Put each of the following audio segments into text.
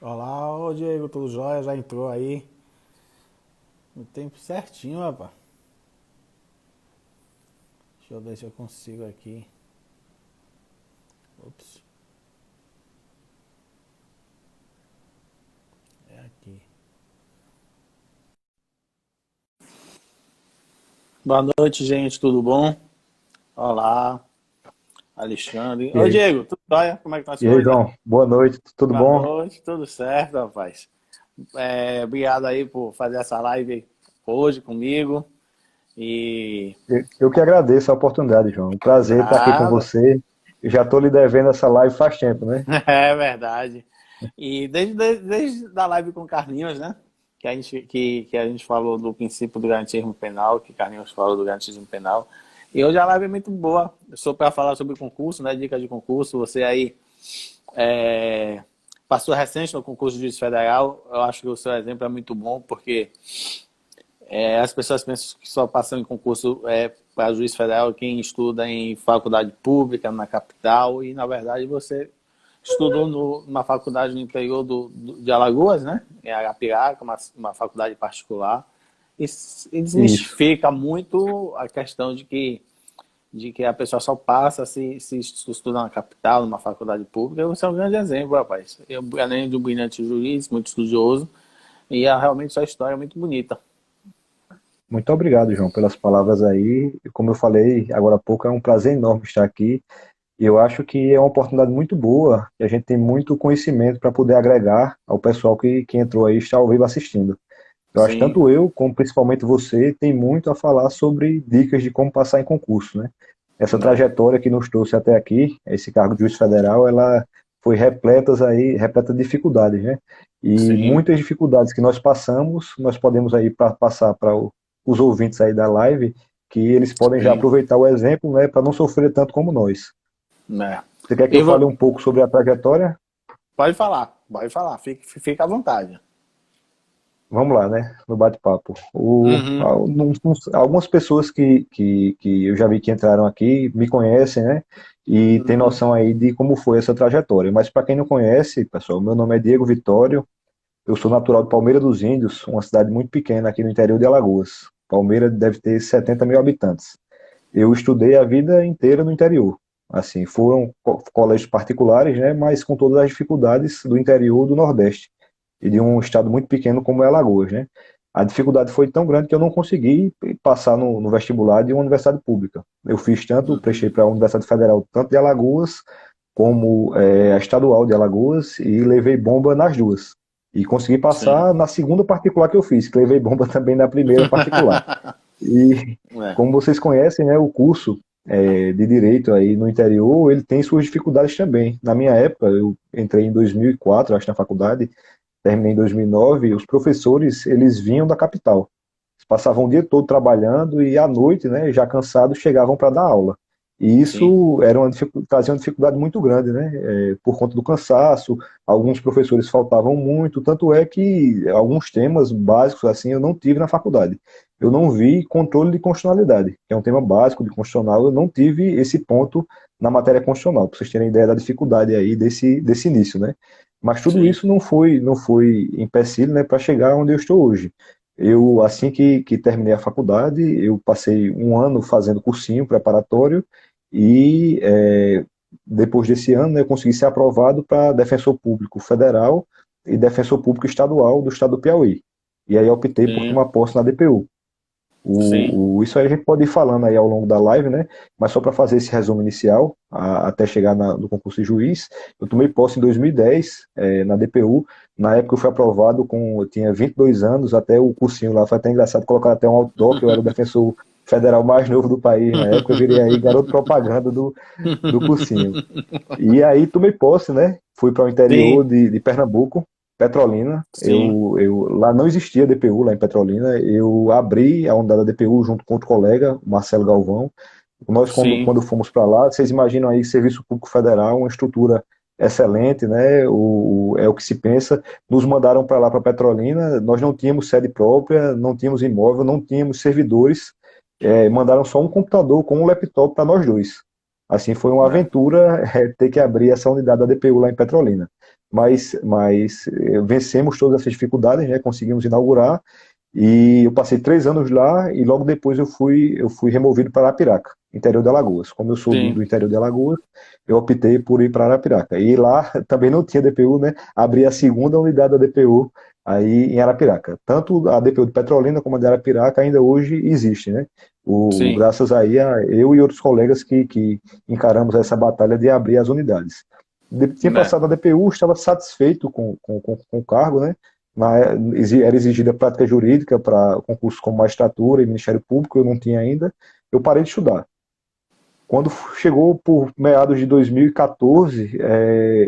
Olá, ô Diego, tudo jóia? Já entrou aí? No tempo certinho, rapaz. Deixa eu ver se eu consigo aqui. Ops, é aqui. Boa noite, gente, tudo bom? Olá, Alexandre. E Ô aí, Diego, tudo jóia? Como é que estão as e aí, coisas? João? Boa noite, tudo Boa bom? noite, tudo certo, rapaz. Obrigado aí por fazer essa live hoje comigo. E Eu que agradeço a oportunidade, João. Um prazer estar aqui com nada, você. Eu já estou lhe devendo essa live faz tempo, né? é verdade. E desde a live com o Carlinhos, né? Que a gente falou do princípio do garantismo penal, que Carlinhos falou do garantismo penal. E hoje a live é muito boa. Eu sou para falar sobre concurso, né? Dicas de concurso. Você aí passou recente no concurso de juiz federal. Eu acho que o seu exemplo é muito bom, porque as pessoas pensam que só passam em concurso para juiz federal quem estuda em faculdade pública, na capital, e na verdade você estudou numa faculdade no interior de Alagoas, né? Em Arapiraca, uma faculdade particular. E Isso. desmistifica muito a questão de que a pessoa só passa se estuda na capital, numa faculdade pública. E você é um grande exemplo, rapaz. Eu, além de um brilhante juiz, muito estudioso, e realmente sua história é muito bonita. Muito obrigado, João, pelas palavras aí. Como eu falei agora há pouco, é um prazer enorme estar aqui. E eu acho que é uma oportunidade muito boa, que a gente tem muito conhecimento para poder agregar ao pessoal que entrou aí e está ao vivo assistindo. Eu acho que Sim, tanto eu, como principalmente você, tem muito a falar sobre dicas de como passar em concurso, né? Essa né? trajetória que nos trouxe até aqui, esse cargo de juiz federal, ela foi repleta de dificuldades, né? E Sim, muitas dificuldades que nós passamos, nós podemos aí passar para os ouvintes aí da live, que eles podem já sim, aproveitar o exemplo, né, para não sofrer tanto como nós. né? Você quer que E eu fale um pouco sobre a trajetória? pode falar, fica à vontade. Vamos lá, né? No bate-papo. Uhum, Algumas pessoas que eu já vi que entraram aqui me conhecem, né? E tem uhum, noção aí de como foi essa trajetória. Mas para quem não conhece, pessoal, meu nome é Diego Vitório. Eu sou natural de Palmeira dos Índios, uma cidade muito pequena aqui no interior de Alagoas. Palmeira deve ter 70 mil habitantes. Eu estudei a vida inteira no interior. Assim, foram colégios particulares, né? Mas com todas as dificuldades do interior do Nordeste e de um estado muito pequeno como é Alagoas, né? A dificuldade foi tão grande que eu não consegui passar no vestibular de uma universidade pública. Eu fiz tanto, prestei uhum, para a Universidade Federal, tanto de Alagoas, como a estadual de Alagoas, e levei bomba nas duas. E consegui sim. passar na segunda particular que eu fiz, que levei bomba também na primeira particular. E É, como vocês conhecem, né, o curso de direito aí no interior, ele tem suas dificuldades também. Na minha época, eu entrei em 2004, acho, na faculdade, terminei em 2009, os professores, eles vinham da capital. Eles passavam o dia todo trabalhando e à noite, né, já cansados, chegavam para dar aula. E sim, isso trazia uma dificuldade muito grande, né, por conta do cansaço, alguns professores faltavam muito, tanto é que alguns temas básicos assim eu não tive na faculdade. Eu não vi controle de constitucionalidade, que é um tema básico de constitucional, eu não tive esse ponto na matéria constitucional, para vocês terem ideia da dificuldade aí desse início, né? Mas tudo sim, isso não foi empecilho, né, para chegar onde eu estou hoje. Eu, assim que terminei a faculdade, eu passei um ano fazendo cursinho preparatório e depois desse ano, né, eu consegui ser aprovado para defensor público federal e defensor público estadual do estado do Piauí. E aí eu optei por sim, tomar posse na DPU. sim, Isso aí a gente pode ir falando aí ao longo da live, né? Mas só para fazer esse resumo inicial, até chegar no concurso de juiz, eu tomei posse em 2010, na DPU. Na época eu fui aprovado eu tinha 22 anos, até o cursinho lá, foi até engraçado colocar até um outdoor, que eu era o defensor federal mais novo do país na época, eu virei aí garoto propaganda do cursinho. E aí tomei posse, né? Fui para o interior sim, de Pernambuco, Petrolina. sim, Lá não existia DPU lá em Petrolina. Eu abri a unidade da DPU junto com outro colega, o Marcelo Galvão. Nós, sim, quando fomos para lá, vocês imaginam aí Serviço Público Federal, uma estrutura excelente, né? É o que se pensa. Nos mandaram para lá, para Petrolina. Nós não tínhamos sede própria, não tínhamos imóvel, não tínhamos servidores. Mandaram só um computador com um laptop para nós dois. Assim, foi uma né? aventura ter que abrir essa unidade da DPU lá em Petrolina. mas vencemos todas essas dificuldades, né? Conseguimos inaugurar, e eu passei 3 anos lá, e logo depois eu fui removido para Arapiraca, interior de Alagoas. Como eu sou do Sim. interior de Alagoas, eu optei por ir para Arapiraca. E lá também não tinha DPU, né? Abri a segunda unidade da DPU aí em Arapiraca. Tanto a DPU de Petrolina como a de Arapiraca ainda hoje existe, né? Sim. Graças aí a eu e outros colegas que encaramos essa batalha de abrir as unidades. Tinha Né? passado na DPU, estava satisfeito com o cargo, né? Era exigida prática jurídica para concursos como magistratura e Ministério Público, eu não tinha ainda. Eu parei de estudar. Quando chegou por meados de 2014,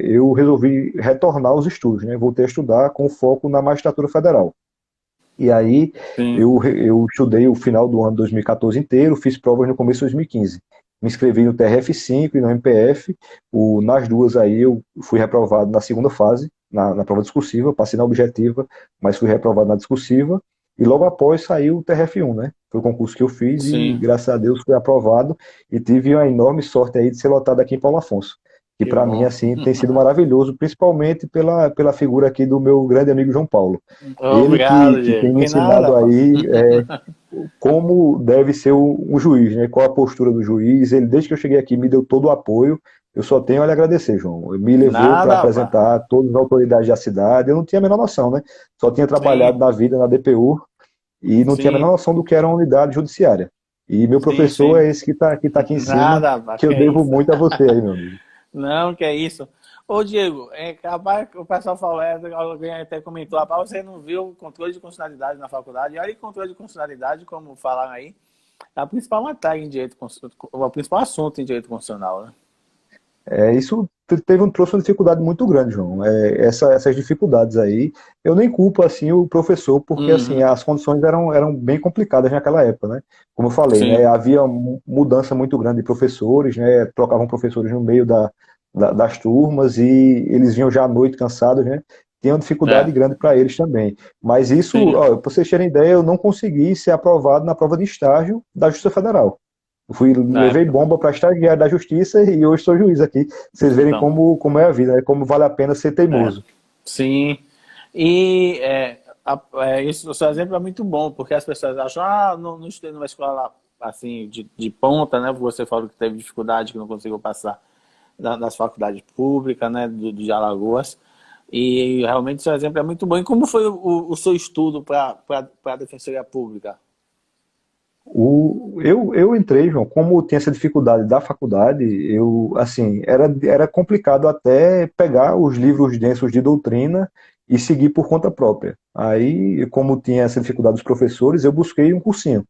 eu resolvi retornar aos estudos, né? Voltei a estudar com foco na magistratura federal. E aí Sim. eu estudei o final do ano de 2014 inteiro, fiz provas no começo de 2015. Me inscrevi no TRF5 e no MPF. Nas duas aí eu fui reprovado na segunda fase, na prova discursiva, passei na objetiva, mas fui reprovado na discursiva. E logo após saiu o TRF1, né? Foi o concurso que eu fiz e, Sim. graças a Deus, fui aprovado e tive uma enorme sorte aí de ser lotado aqui em Paulo Afonso. Que Que para mim, bom. assim, tem sido maravilhoso, principalmente pela figura aqui do meu grande amigo João Paulo. Ele Obrigado, que Diego. tem me Que nada, ensinado pô. aí como deve ser um juiz, né? Qual a postura do juiz. Ele, desde que eu cheguei aqui, me deu todo o apoio. Eu só tenho a lhe agradecer, João. Ele me levou para Nada, pá. apresentar todas as autoridades da cidade. Eu não tinha a menor noção, né? Só tinha trabalhado Sim. na vida na DPU e não tinha a menor Sim. noção do que era uma unidade judiciária. E meu Sim, professor é sim. esse que tá aqui em cima, Nada, pá. que Que eu é devo isso? muito a você aí, meu amigo. Não, que é isso. Ô, Diego, capaz que o pessoal falou, alguém até comentou, rapaz, você não viu o controle de constitucionalidade na faculdade? E olha que controle de constitucionalidade, como falaram aí, é a principal matéria em direito constitucional, o principal assunto em direito constitucional, né? Isso trouxe uma dificuldade muito grande, João. Essas dificuldades aí, eu nem culpo assim o professor, porque assim Uhum. as condições eram bem complicadas naquela época, né? Como eu falei, né? Sim. Havia mudança muito grande de professores, né? Trocavam professores no meio das turmas e eles vinham já à noite cansados, né? Tinha uma dificuldade É. grande para eles também. Mas isso, Sim. ó, para vocês terem ideia, eu não consegui ser aprovado na prova de estágio da Justiça Federal. Na Levei época. bomba para estagiário da justiça e hoje sou juiz aqui. Vocês verem Então. como é a vida, né? Como vale a pena ser É. teimoso. Sim. E isso, o seu exemplo é muito bom, porque as pessoas acham, não estudei numa escola assim, de ponta, né? Você falou que teve dificuldade, que não conseguiu passar das faculdades públicas, né? De Alagoas. E realmente seu exemplo é muito bom. E como foi o seu estudo para a Defensoria Pública? Eu entrei, João, como tinha essa dificuldade da faculdade, assim, era complicado até pegar os livros densos de doutrina e seguir por conta própria. Aí, como tinha essa dificuldade dos professores, eu busquei um cursinho.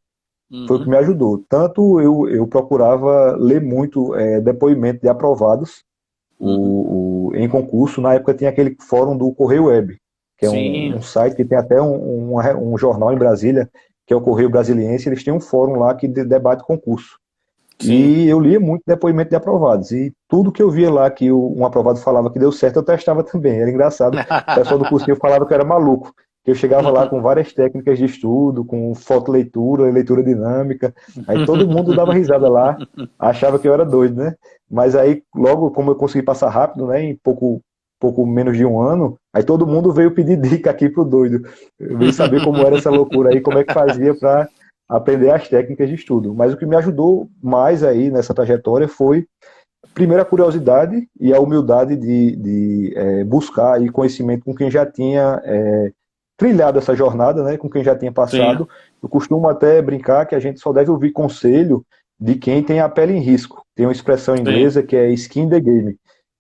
Foi o que Uhum. me ajudou. Tanto eu procurava ler muito depoimento de aprovados Uhum. em concurso. Na época tinha aquele fórum do Correio Web, que é um Sim, site que tem até um jornal em Brasília, que é o Correio Brasiliense. Eles têm um fórum lá que debate concurso. sim. E eu lia muito depoimento de aprovados. E tudo que eu via lá que um aprovado falava que deu certo, eu testava também. Era engraçado. O pessoal do cursinho falava que eu era maluco. Que eu chegava lá com várias técnicas de estudo, com fotoleitura, leitura dinâmica. Aí todo mundo dava risada lá, achava que eu era doido, né? Mas aí, logo, como eu consegui passar rápido, né, em pouco menos de um ano, aí todo mundo veio pedir dica aqui pro doido. Veio saber como era essa loucura aí, como é que fazia para aprender as técnicas de estudo. Mas o que me ajudou mais aí nessa trajetória foi, primeiro, a curiosidade e a humildade de buscar aí conhecimento com quem já tinha trilhado essa jornada, né, com quem já tinha Sim, passado. Eu costumo até brincar que a gente só deve ouvir conselho de quem tem a pele em risco. Tem uma expressão sim, inglesa que é skin in the game,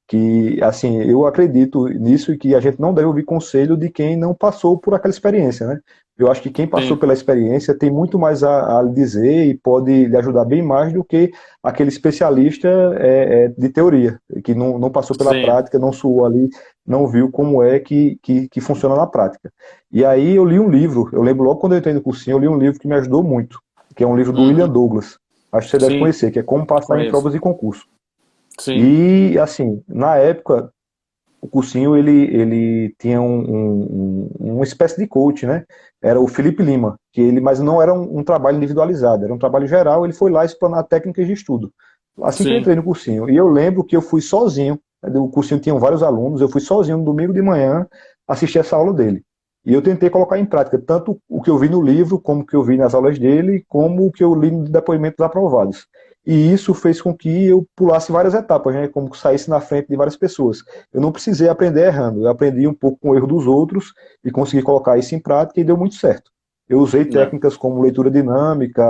que, assim, eu acredito nisso e que a gente não deve ouvir conselho de quem não passou por aquela experiência, né? Eu acho que quem passou sim, pela experiência tem muito mais a lhe dizer e pode lhe ajudar bem mais do que aquele especialista de teoria, que não passou pela sim. prática, não suou ali, não viu como é que funciona na prática. E aí eu li um livro, eu lembro logo quando eu entrei no cursinho, eu li um livro que me ajudou muito, que é um livro do William Uhum. Douglas. Acho que você deve Sim, conhecer, que é Como Passar em conheço. Provas e Concursos. Sim, E, assim, na época, o cursinho ele tinha uma espécie de coach, né? Era o Felipe Lima, mas não era um trabalho individualizado, era um trabalho geral. Ele foi lá explanar técnicas de estudo. Assim que eu sim. entrei no cursinho. E eu lembro que eu fui sozinho. O cursinho tinha vários alunos, eu fui sozinho no domingo de manhã assistir essa aula dele. E eu tentei colocar em prática tanto o que eu vi no livro, como o que eu vi nas aulas dele, como o que eu li nos depoimentos aprovados. E isso fez com que eu pulasse várias etapas, né? Como que saísse na frente de várias pessoas. Eu não precisei aprender errando, eu aprendi um pouco com o erro dos outros e consegui colocar isso em prática e deu muito certo. Eu usei Né? técnicas como leitura dinâmica,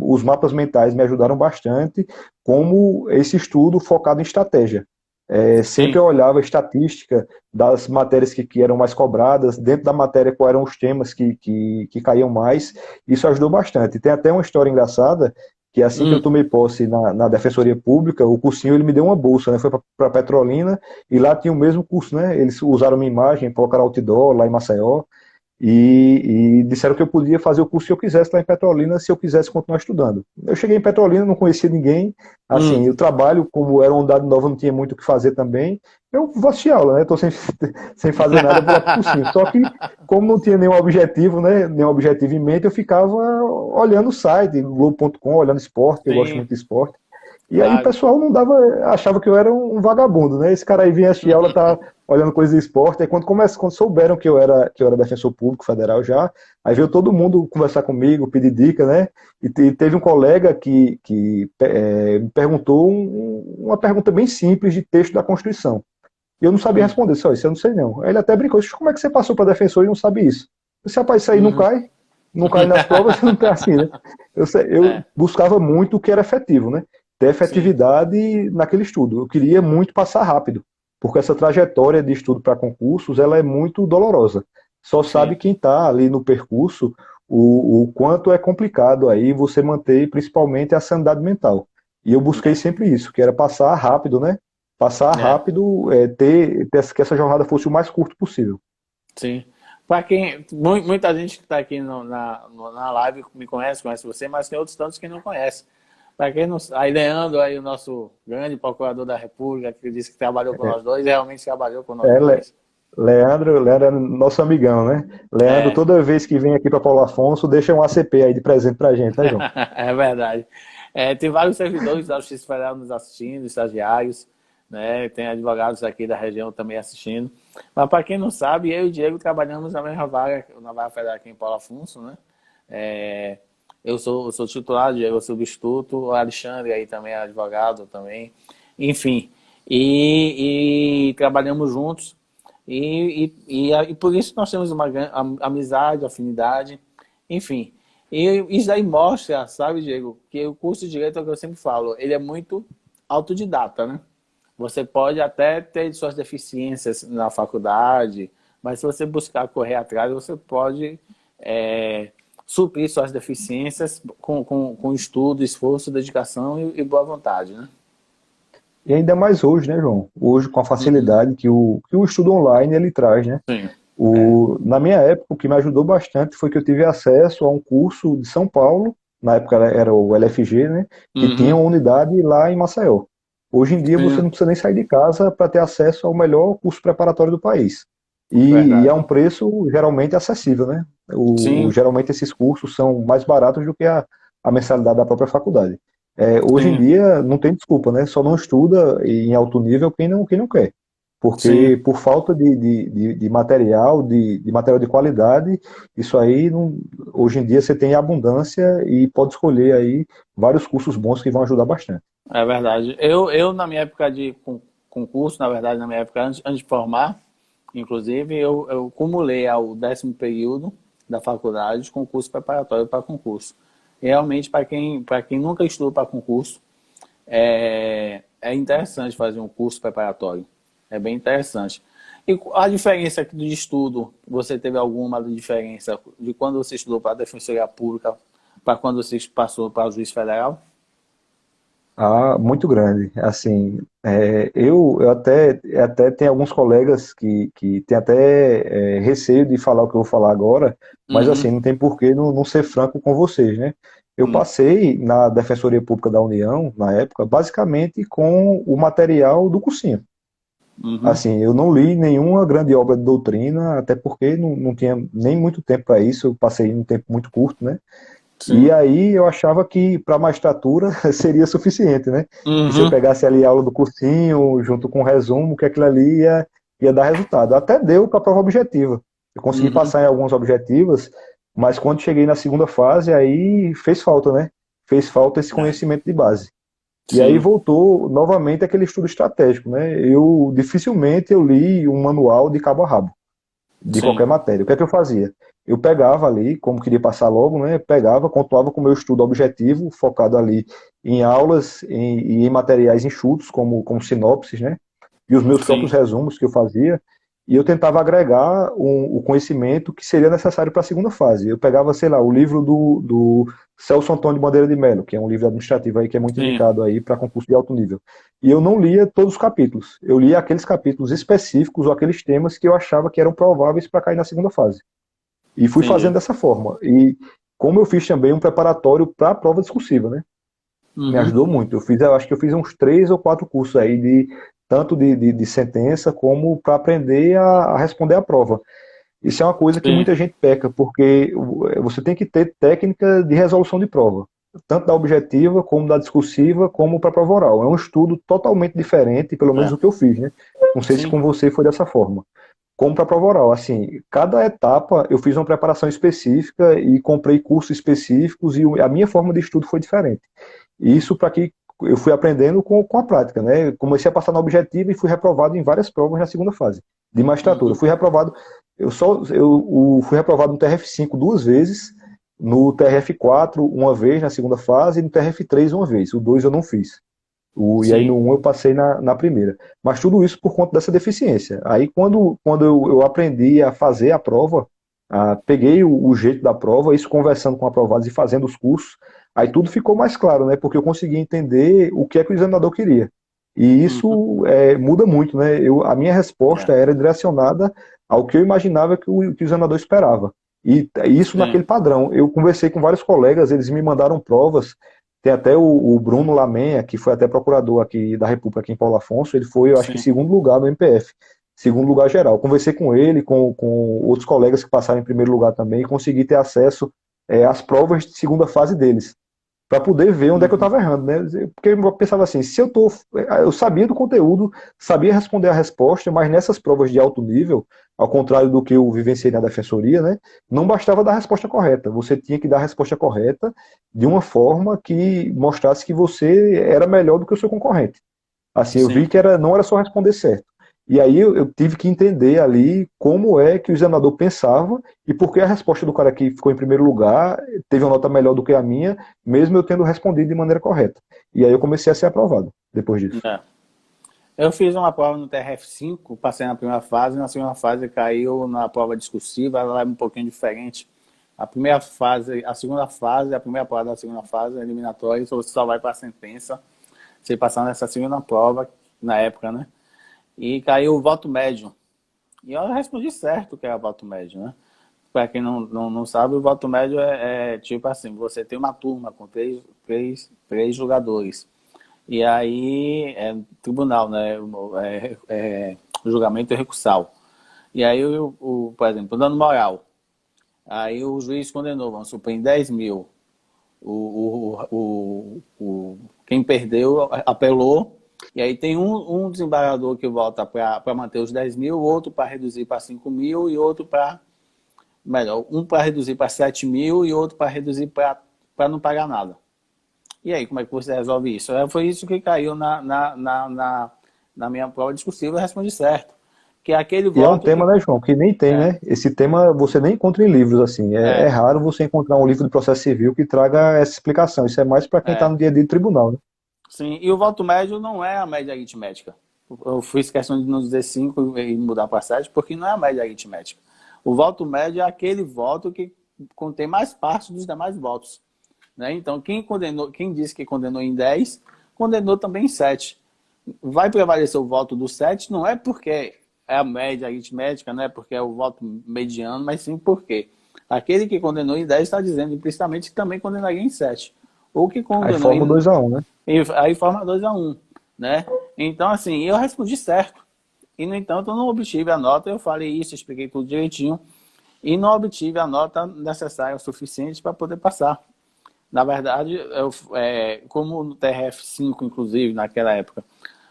os mapas mentais me ajudaram bastante, como esse estudo focado em estratégia. Sempre Sim. eu olhava a estatística das matérias que eram mais cobradas, dentro da matéria quais eram os temas que caíam mais, isso ajudou bastante. Tem até uma história engraçada, que assim que eu Hum, tomei posse na Defensoria Pública, o cursinho ele me deu uma bolsa, né? Foi para Petrolina, e lá tinha o mesmo curso, né? Eles usaram minha imagem, colocaram outdoor lá em Maceió, e disseram que eu podia fazer o curso que eu quisesse lá em Petrolina, se eu quisesse continuar estudando. Eu cheguei em Petrolina, não conhecia ninguém, assim, hum, o trabalho, como era uma unidade nova, não tinha muito o que fazer também, eu vou assistir aula, né, estou sem, sem fazer nada, eu vou lá pro cursinho. Só que, como não tinha nenhum objetivo, né, nenhum objetivo em mente, eu ficava olhando o site, Globo.com, olhando esporte, que eu gosto sim, muito de esporte, e aí o claro. pessoal não dava, achava que eu era um vagabundo, né? Esse cara aí vinha assistir aula, tá olhando coisas de esporte. Aí quando souberam que eu era defensor público federal já, aí veio todo mundo conversar comigo, pedir dica, né? E teve um colega que me perguntou uma pergunta bem simples de texto da Constituição. E eu não sabia Hum, responder, só isso eu não sei não. Aí ele até brincou, disse, como é que você passou para defensor e não sabe isso? Eu disse, rapaz, isso aí não uhum. cai, não cai nas provas, não tem assim, né? Eu É, buscava muito o que era efetivo, né? Ter sim, efetividade naquele estudo. Eu queria muito passar rápido, porque essa trajetória de estudo para concursos, ela é muito dolorosa. Só sabe sim. quem está ali no percurso o quanto é complicado aí você manter principalmente a sanidade mental. E eu busquei É, sempre isso, que era passar rápido, né? Passar é, rápido, que essa jornada fosse o mais curto possível. sim. Para quem, muita gente que está aqui na live me conhece, conhece você, mas tem outros tantos que não conhecem. Para quem não, aí Leandro, aí o nosso grande procurador da República, que disse que trabalhou com nós dois, realmente trabalhou com nós É, dois. Leandro é nosso amigão, né? Leandro, É, toda vez que vem aqui para Paulo Afonso, deixa um ACP aí de presente pra gente, né, João? é verdade. É, tem vários servidores da Justiça Federal nos assistindo, estagiários, né? Tem advogados aqui da região também assistindo. Mas para quem não sabe, eu e o Diego trabalhamos na mesma vaga, na vaga federal aqui em Paulo Afonso, né? É, eu sou titular, o Diego é substituto, o Alexandre aí também é advogado também. Enfim, e trabalhamos juntos. E por isso nós temos uma amizade, afinidade, enfim. E isso aí mostra, sabe, Diego, que o curso de Direito é o que eu sempre falo, ele é muito autodidata, né? Você pode até ter suas deficiências na faculdade, mas se você buscar correr atrás, você pode suprir suas deficiências com estudo, esforço, dedicação e boa vontade, né? E ainda mais hoje, né, João? Hoje, com a Uhum. facilidade que o estudo online ele traz, né? Sim. É. Na minha época, o que me ajudou bastante foi que eu tive acesso a um curso de São Paulo, na época era o LFG, né? Que tinha Uhum. uma unidade lá em Maceió. Hoje em dia você Sim, não precisa nem sair de casa para ter acesso ao melhor curso preparatório do país. E é verdade. um preço geralmente acessível, né? Sim, Geralmente esses cursos são mais baratos do que a mensalidade da própria faculdade. Hoje em sim, dia não tem desculpa, né? Só não estuda em alto nível quem não quer. Porque sim. por falta de material, de material de qualidade, isso aí hoje em dia você tem abundância e pode escolher aí vários cursos bons que vão ajudar bastante. É verdade. Eu na minha época de concurso, na verdade, na minha época antes de formar, inclusive, eu cumulei ao 10º período da faculdade concurso preparatório para concurso. E realmente, para quem nunca estudou para concurso, é interessante fazer um curso preparatório. É bem interessante. E a diferença aqui do estudo, você teve alguma diferença de quando você estudou para a Defensoria Pública para quando você passou para o Juiz Federal? Ah, muito grande. Assim, eu até tenho alguns colegas que têm até receio de falar o que eu vou falar agora, mas assim, Uhum. não tem por que não ser franco com vocês, né? Eu Hum. passei na Defensoria Pública da União, na época, basicamente com o material do cursinho. Uhum. Assim, eu não li nenhuma grande obra de doutrina, até porque não tinha nem muito tempo para isso, eu passei um tempo muito curto, né? E sim. aí eu achava que para magistratura seria suficiente, né? Que se eu Uhum, pegasse ali a aula do cursinho, junto com o resumo, que aquilo ali ia dar resultado. Até deu para a prova objetiva. Eu consegui uhum, passar em algumas objetivas, mas quando cheguei na segunda fase, aí fez falta, né? Fez falta esse é, conhecimento de base. E aí sim, voltou novamente aquele estudo estratégico, né? Eu dificilmente eu li um manual de cabo a rabo de sim, qualquer matéria. O que é que eu fazia? Eu pegava ali, como queria passar logo, né? Pegava, continuava com o meu estudo objetivo, focado ali em aulas e em materiais enxutos, como sinopses, né? E os meus próprios sim, resumos que eu fazia, e eu tentava agregar o conhecimento que seria necessário para a segunda fase. Eu pegava, sei lá, o livro do Celso Antônio de Bandeira de Mello, que é um livro administrativo aí que é muito sim, indicado aí para concurso de alto nível. E eu não lia todos os capítulos. Eu lia aqueles capítulos específicos ou aqueles temas que eu achava que eram prováveis para cair na segunda fase. E fui fazendo entendi. dessa forma. E como eu fiz também um preparatório para a prova discursiva, né? Me Uhum, ajudou muito. Eu acho que eu fiz uns 3 ou 4 cursos aí de tanto de sentença como para aprender a responder à prova. Isso é uma coisa que sim, muita gente peca, porque você tem que ter técnica de resolução de prova, tanto da objetiva, como da discursiva, como para a prova oral. É um estudo totalmente diferente, pelo menos é, o que eu fiz, né? Não sei se sim, com você foi dessa forma. Como para a prova oral, assim, cada etapa eu fiz uma preparação específica e comprei cursos específicos e a minha forma de estudo foi diferente. Isso para que eu fui aprendendo com a prática, né? Comecei a passar na objetiva e fui reprovado em várias provas na segunda fase de magistratura. uhum, Fui reprovado, fui reprovado no TRF5 2 vezes, no TRF4 uma vez na segunda fase e no TRF3 uma vez. O 2 eu não fiz. E aí no sim, 1 eu passei na primeira. Mas tudo isso por conta dessa deficiência. Aí quando eu aprendi a fazer a prova, peguei o jeito da prova, isso conversando com aprovados e fazendo os cursos, aí tudo ficou mais claro, né? Porque eu consegui entender o que é que o examinador queria. E uhum, isso muda muito, né? A minha resposta é, era direcionada ao que eu imaginava que o examinador esperava. E isso sim, naquele padrão. Eu conversei com vários colegas, eles me mandaram provas. Tem até o Bruno Lamenha, que foi até procurador aqui da República, aqui em Paulo Afonso. Ele foi, eu acho que, sim, segundo lugar no MPF, segundo lugar geral. Conversei com ele, com outros colegas que passaram em primeiro lugar também, e consegui ter acesso às provas de segunda fase deles para poder ver onde é que eu uhum, estava errando, né? Porque eu pensava assim, se eu sabia do conteúdo, sabia responder a resposta, mas nessas provas de alto nível, ao contrário do que eu vivenciei na defensoria, né, não bastava dar a resposta correta, você tinha que dar a resposta correta de uma forma que mostrasse que você era melhor do que o seu concorrente. Assim, eu vi sim, que não era só responder certo. E aí eu tive que entender ali como é que o examinador pensava e por que a resposta do cara que ficou em primeiro lugar teve uma nota melhor do que a minha, mesmo eu tendo respondido de maneira correta. E aí eu comecei a ser aprovado depois disso. é. Eu fiz uma prova no TRF5, passei na primeira fase, na segunda fase caiu na prova discursiva, ela é um pouquinho diferente. A primeira fase, a segunda fase, a primeira prova da segunda fase, é eliminatória, você só vai para a sentença, você passar nessa segunda prova, na época, né? E caiu o voto médio. E eu respondi certo que era voto médio, né? Para quem não sabe, o voto médio é tipo assim, você tem uma turma com três jogadores. E aí é tribunal, né? Julgamento recursal. E aí, por exemplo, dano moral. Aí o juiz condenou, vamos supor, em 10 mil. Quem perdeu apelou. E aí tem um desembargador que volta para manter os 10 mil, outro para reduzir para 5 mil e outro para. Melhor, um para reduzir para 7 mil e outro para reduzir para não pagar nada. E aí, como é que você resolve isso? Foi isso que caiu na minha prova discursiva, eu respondi certo. Que é aquele E é um voto tema, que. né, João, que nem tem, É, né? Esse tema você nem encontra em livros, assim. É é, raro você encontrar um livro de processo civil que traga essa explicação. Isso é mais para quem está é. no dia a dia do tribunal, né? Sim, e o voto médio não é a média aritmética. Eu fiz questão de não dizer 5 e mudar para 7, porque não é a média aritmética. O voto médio é aquele voto que contém mais parte dos demais votos. Né? Então, quem disse que condenou em 10, condenou também em 7. Vai prevalecer o voto do 7, não é porque é a média aritmética, não é porque é o voto mediano, mas sim porque aquele que condenou em 10 está dizendo implicitamente que também condenaria em 7. Ou que Aí condenou forma o em 2-1, né? aí forma 2-1, né? Então, assim, eu respondi certo. E, no entanto, eu não obtive a nota. Eu falei isso, expliquei tudo direitinho. E não obtive a nota necessária o suficiente para poder passar. Na verdade, como no TRF5, inclusive, naquela época,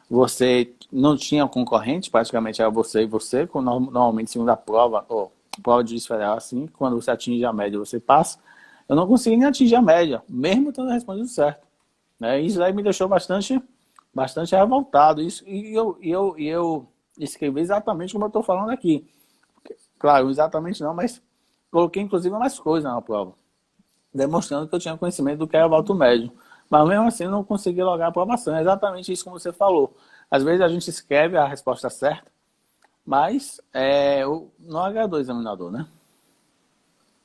você não tinha concorrente, praticamente era você e você, normalmente segunda prova, ou prova de juiz federal, assim, quando você atinge a média, você passa. Eu não consegui nem atingir a média, mesmo tendo respondido certo. Né? Isso aí me deixou bastante revoltado. E eu escrevi exatamente como eu estou falando aqui. Claro, exatamente não, mas coloquei inclusive mais coisas na prova, demonstrando que eu tinha conhecimento do que era voto médio. Mas mesmo assim eu não consegui lograr a aprovação. É exatamente isso como você falou. Às vezes a gente escreve a resposta certa, mas não agradou o examinador, né?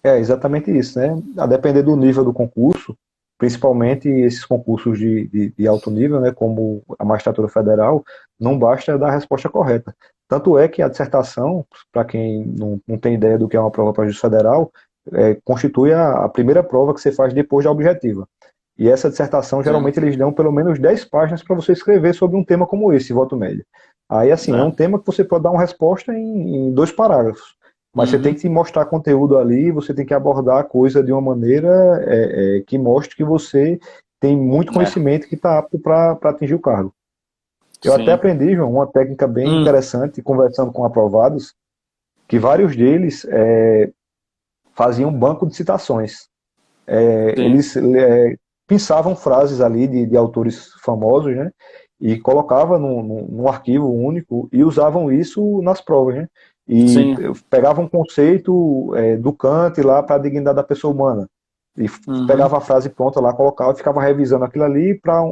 É exatamente isso, né? A depender do nível do concurso, principalmente esses concursos de alto nível, né, como a magistratura federal, não basta dar a resposta correta. Tanto é que a dissertação, para quem não tem ideia do que é uma prova para juiz federal, constitui a primeira prova que você faz depois da objetiva. E essa dissertação, Sim. geralmente, eles dão pelo menos 10 páginas para você escrever sobre um tema como esse, voto médio. Aí, assim, é um É. tema que você pode dar uma resposta em 2 parágrafos. Mas você tem Uhum. que mostrar conteúdo ali, você tem que abordar a coisa de uma maneira que mostre que você tem muito É. conhecimento que está apto para atingir o cargo. Eu até Sim. aprendi, João, uma técnica bem Hum. interessante, conversando com aprovados, que vários deles faziam um banco de citações. Sim. Eles pensavam frases ali de autores famosos, né? E colocava num arquivo único e usavam isso nas provas, né? E Sim. pegavam um conceito do Kant lá para a dignidade da pessoa humana. E Uhum. pegava a frase pronta lá, colocava e ficava revisando aquilo ali para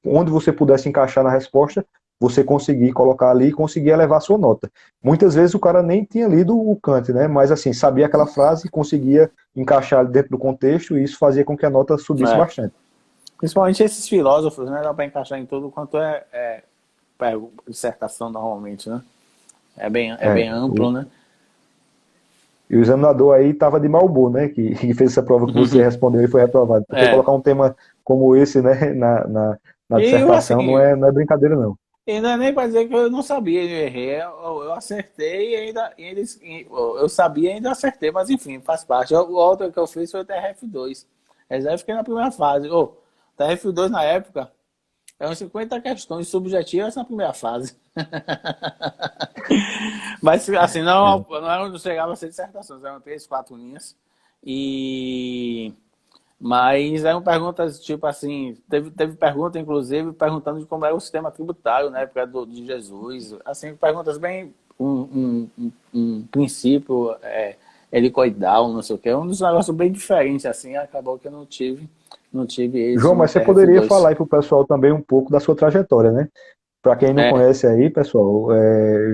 onde você pudesse encaixar na resposta, você conseguir colocar ali e conseguir elevar a sua nota. Muitas vezes o cara nem tinha lido o Kant, né? Mas assim, sabia aquela frase e conseguia encaixar dentro do contexto e isso fazia com que a nota subisse É. bastante. Principalmente esses filósofos, né? Dá para encaixar em tudo quanto dissertação normalmente, né? É bem É, amplo, né? e o examinador aí estava de mau humor, né? Que fez essa prova que você respondeu e foi reprovado. Porque É. colocar um tema como esse, né, na E assim, dissertação não é brincadeira, não. e não é nem para dizer que eu não sabia, eu errei, eu acertei eu sabia e ainda acertei, mas enfim, faz parte. O outro que eu fiz foi o TRF2. Esse aí eu fiquei na primeira fase. TRF2 na época eram 50 questões subjetivas na primeira fase. Mas assim, não chegava a ser dissertações, eram 3, 4 linhas. E mas eram perguntas, tipo assim, teve pergunta, inclusive, perguntando de como era o sistema tributário na época de Jesus. Assim, perguntas bem, um princípio helicoidal, não sei o que. Um dos negócios bem diferentes, assim, acabou que eu não tive êxito João, no mas você poderia TRF2. falar aí para o pessoal também um pouco da sua trajetória, né? Para quem não É, conhece aí, pessoal,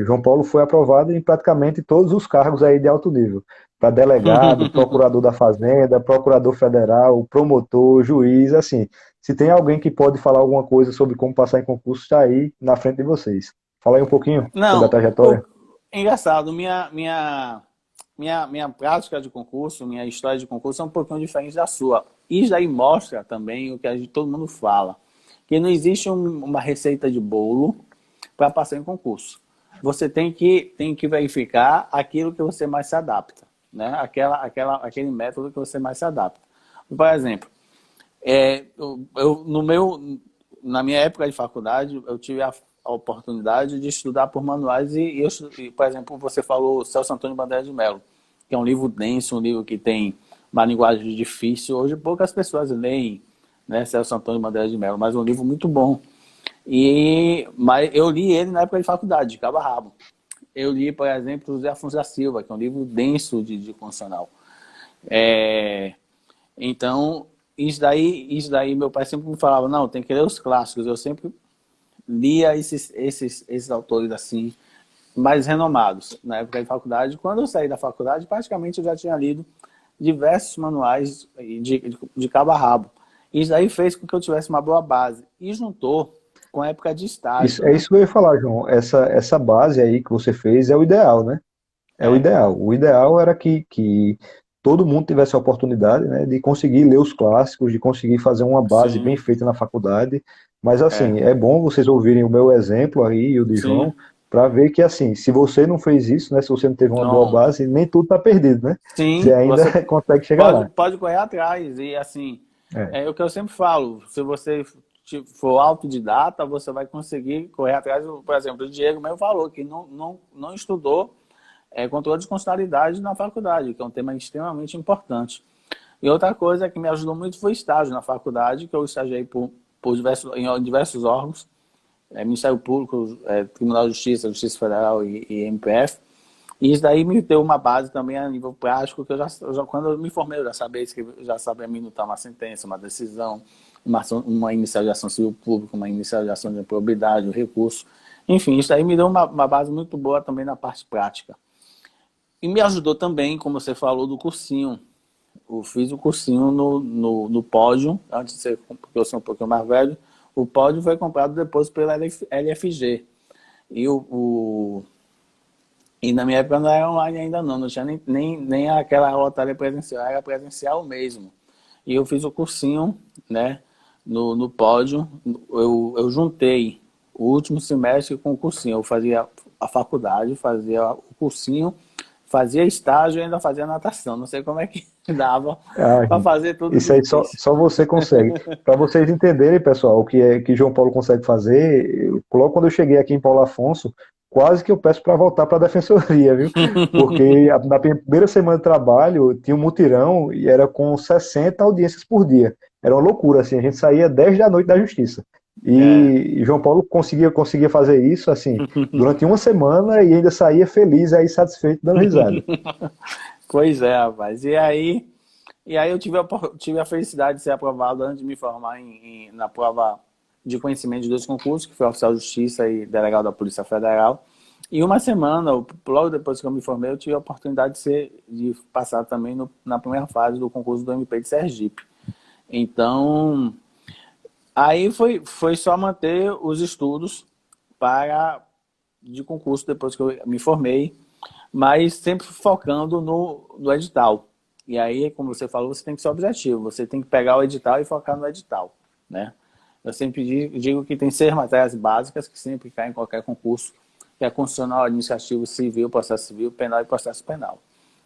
João Paulo foi aprovado em praticamente todos os cargos aí de alto nível. Para delegado, procurador da Fazenda, procurador federal, promotor, juiz, assim. Se tem alguém que pode falar alguma coisa sobre como passar em concurso, está aí na frente de vocês. Fala aí um pouquinho sobre a não, trajetória. engraçado, minha prática de concurso, minha história de concurso é um pouquinho diferente da sua. Isso aí mostra também o que todo mundo fala, que não existe uma receita de bolo para passar em concurso. Você tem que verificar aquilo que você mais se adapta, né? Aquele método que você mais se adapta. Por exemplo, na minha época de faculdade, eu tive a oportunidade de estudar por manuais por exemplo, você falou Celso Antônio Bandeira de Mello, que é um livro denso, um livro que tem uma linguagem difícil. Hoje poucas pessoas leem, né, Celso Antônio Bandeira de Mello, mas é um livro muito bom. Mas eu li ele na época de faculdade, de cabo a rabo. Eu li, por exemplo, José Afonso da Silva, que é um livro denso de constitucional. É, então, isso daí, meu pai sempre me falava, não, tem que ler os clássicos. Eu sempre lia esses autores assim, mais renomados na época de faculdade. Quando eu saí da faculdade, praticamente eu já tinha lido diversos manuais de cabo a rabo. Isso daí fez com que eu tivesse uma boa base. E juntou com a época de Isso, estágio, é né? isso que eu ia falar, João. Essa base aí que você fez é o ideal, né? É o É, ideal. O ideal era que todo mundo tivesse a oportunidade, né, de conseguir ler os clássicos, de conseguir fazer uma base bem sim, feita na faculdade. Mas, assim, é, é bom vocês ouvirem o meu exemplo aí e o de sim. João, para ver que, assim, se você não fez isso, né, se você não teve uma boa Não, base, nem tudo está perdido, né? Você sim, ainda você consegue chegar pode, lá. pode correr atrás. E assim, É, É o que eu sempre falo, se você for autodidata, você vai conseguir correr atrás, por exemplo, o Diego mesmo falou que não estudou controle de constitucionalidade na faculdade, que é um tema extremamente importante. E outra coisa que me ajudou muito foi estágio na faculdade, que eu estagiei em diversos órgãos, Ministério Público, Tribunal de Justiça, Justiça Federal e MPF. E isso daí me deu uma base também a nível prático, que quando eu me formei, eu já sabia minutar uma sentença, uma decisão, uma inicialização civil pública, uma inicialização de improbidade, um recurso. Enfim, isso daí me deu uma base muito boa também na parte prática. E me ajudou também, como você falou, do cursinho. Eu fiz o cursinho no Pódio, antes de ser, porque eu sou um pouquinho mais velho, o Pódio foi comprado depois pela LFG. E na minha época não era online ainda não tinha nem aquela lotaria presencial, era presencial mesmo. E eu fiz o cursinho, né, no Pódio, eu juntei o último semestre com o cursinho, eu fazia a faculdade, fazia o cursinho, fazia estágio e ainda fazia natação, não sei como é que dava ah, para fazer tudo que isso eu aí fiz. só você consegue. Para vocês entenderem, pessoal, o que é que João Paulo consegue fazer, logo quando eu cheguei aqui em Paulo Afonso, quase que eu peço para voltar para a defensoria, viu? Porque na primeira semana de trabalho tinha um mutirão e era com 60 audiências por dia. Era uma loucura, assim, a gente saía 10 da noite da justiça. É. E João Paulo conseguia fazer isso, assim, durante uma semana e ainda saía feliz, aí satisfeito, dando risada. Pois é, rapaz. E aí eu tive a felicidade de ser aprovado antes de me formar na prova de conhecimento de 2 concursos, que foi oficial de justiça e delegado da Polícia Federal. E uma semana, logo depois que eu me formei, eu tive a oportunidade de passar também na primeira fase do concurso do MP de Sergipe. Então, aí foi só manter os estudos de concurso depois que eu me formei, mas sempre focando no edital. E aí, como você falou, você tem que ser objetivo, você tem que pegar o edital e focar no edital, né? Eu sempre digo que tem 6 matérias básicas que sempre caem em qualquer concurso, que é constitucional, administrativo, civil, processo civil, penal e processo penal.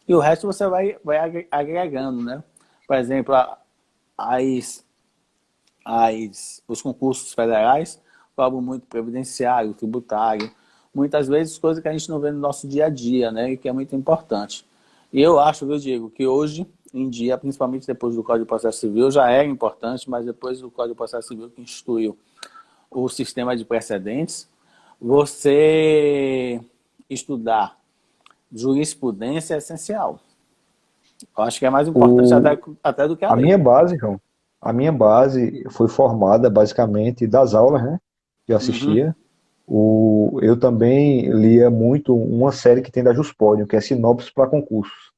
E o resto você vai agregando, né? Por exemplo, os concursos federais cobram muito previdenciário, tributário, muitas vezes coisas que a gente não vê no nosso dia a dia, né? E que é muito importante. E eu acho, viu, Diego, que hoje em dia, principalmente depois do Código de Processo Civil, já era importante, mas depois do Código de Processo Civil que instituiu o sistema de precedentes, você estudar jurisprudência é essencial. Eu acho que é mais importante O, até do que a a lei. minha base, João, a minha base foi formada basicamente das aulas, né, que eu Uhum. assistia. Eu também lia muito uma série que tem da Juspódio, que é Sinopse para Concursos.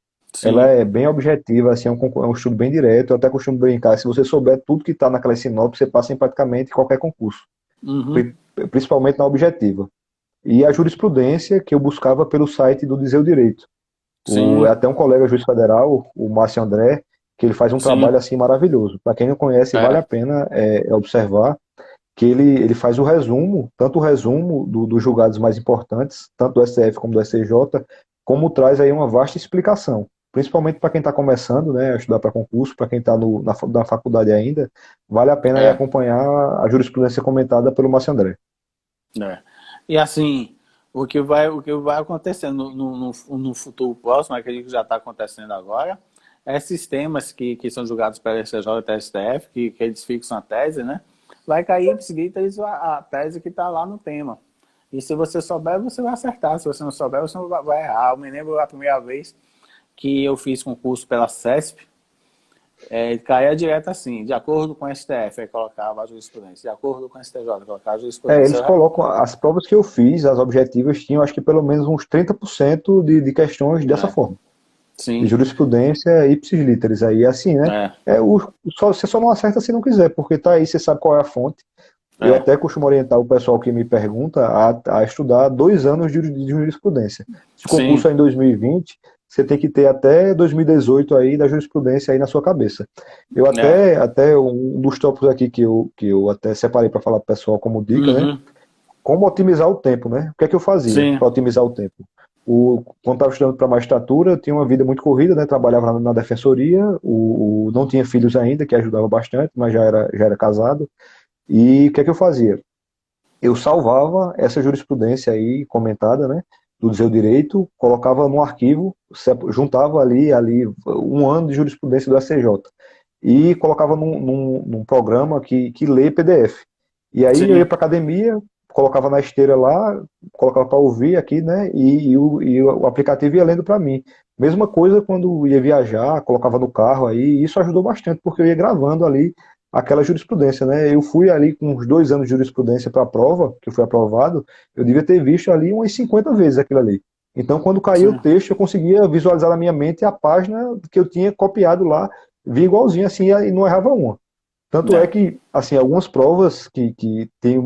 Ela Sim. é bem objetiva, assim, é um estudo bem direto. Eu até costumo brincar, se você souber tudo que está naquela sinopse, você passa em praticamente qualquer concurso, Uhum. principalmente na objetiva. E a jurisprudência que eu buscava pelo site do Dizer o Direito. É Sim. até um colega juiz federal, o Márcio André, que ele faz um Sim. trabalho assim maravilhoso. Para quem não conhece, vale a É. pena observar que ele faz o resumo, tanto o resumo dos julgados mais importantes, tanto do STF como do STJ, como traz aí uma vasta explicação. Principalmente para quem está começando, né, a estudar para concurso, para quem está na faculdade ainda, vale a pena aí É. acompanhar a jurisprudência comentada pelo Márcio André. É. E assim, o que vai acontecendo no futuro próximo, acredito que já está acontecendo agora, é sistemas que são julgados pela STJ e STF, que eles fixam a tese, né? Vai cair ipsis a tese que está lá no tema. E se você souber, você vai acertar. Se você não souber, você não vai errar. Eu me lembro a primeira vez que eu fiz concurso pela CESP, caía direto assim, de acordo com o STF, aí colocava a jurisprudência, de acordo com o STJ, colocava a Eles jurisprudência. colocam, as provas que eu fiz, as objetivas, tinham acho que pelo menos uns 30% de questões dessa É, forma. De sim, jurisprudência ipsis literis. Aí, assim, né? é, Você só não acerta se não quiser, porque tá aí, você sabe qual é a fonte. Eu é, até costumo orientar o pessoal que me pergunta a estudar 2 anos de jurisprudência. Se o concurso sim, é em 2020, você tem que ter até 2018 aí da jurisprudência aí na sua cabeça. Eu é, até um dos tópicos aqui que eu até separei para falar pro pessoal como dica, né? uhum, Como otimizar o tempo, né? O que é que eu fazia sim, para otimizar o tempo? Quando estava estudando para magistratura, eu tinha uma vida muito corrida, né? Trabalhava na defensoria, não tinha filhos ainda, que ajudava bastante, mas já era casado. E o que é que eu fazia? Eu salvava essa jurisprudência aí comentada, né, do Dizer o Direito, colocava num arquivo, juntava ali um ano de jurisprudência do STJ e colocava num programa que lê PDF. E aí eu ia Sim, para academia, colocava na esteira lá, colocava para ouvir aqui, né, e o aplicativo ia lendo para mim. Mesma coisa quando ia viajar, colocava no carro aí, e isso ajudou bastante, porque eu ia gravando ali aquela jurisprudência, né? Eu fui ali com uns 2 anos de jurisprudência para a prova, que eu fui aprovado, eu devia ter visto ali umas 50 vezes aquilo ali. Então, quando caía o sim. texto, eu conseguia visualizar na minha mente a página que eu tinha copiado lá, vi igualzinho assim e não errava uma. Tanto é É, que, assim, algumas provas que têm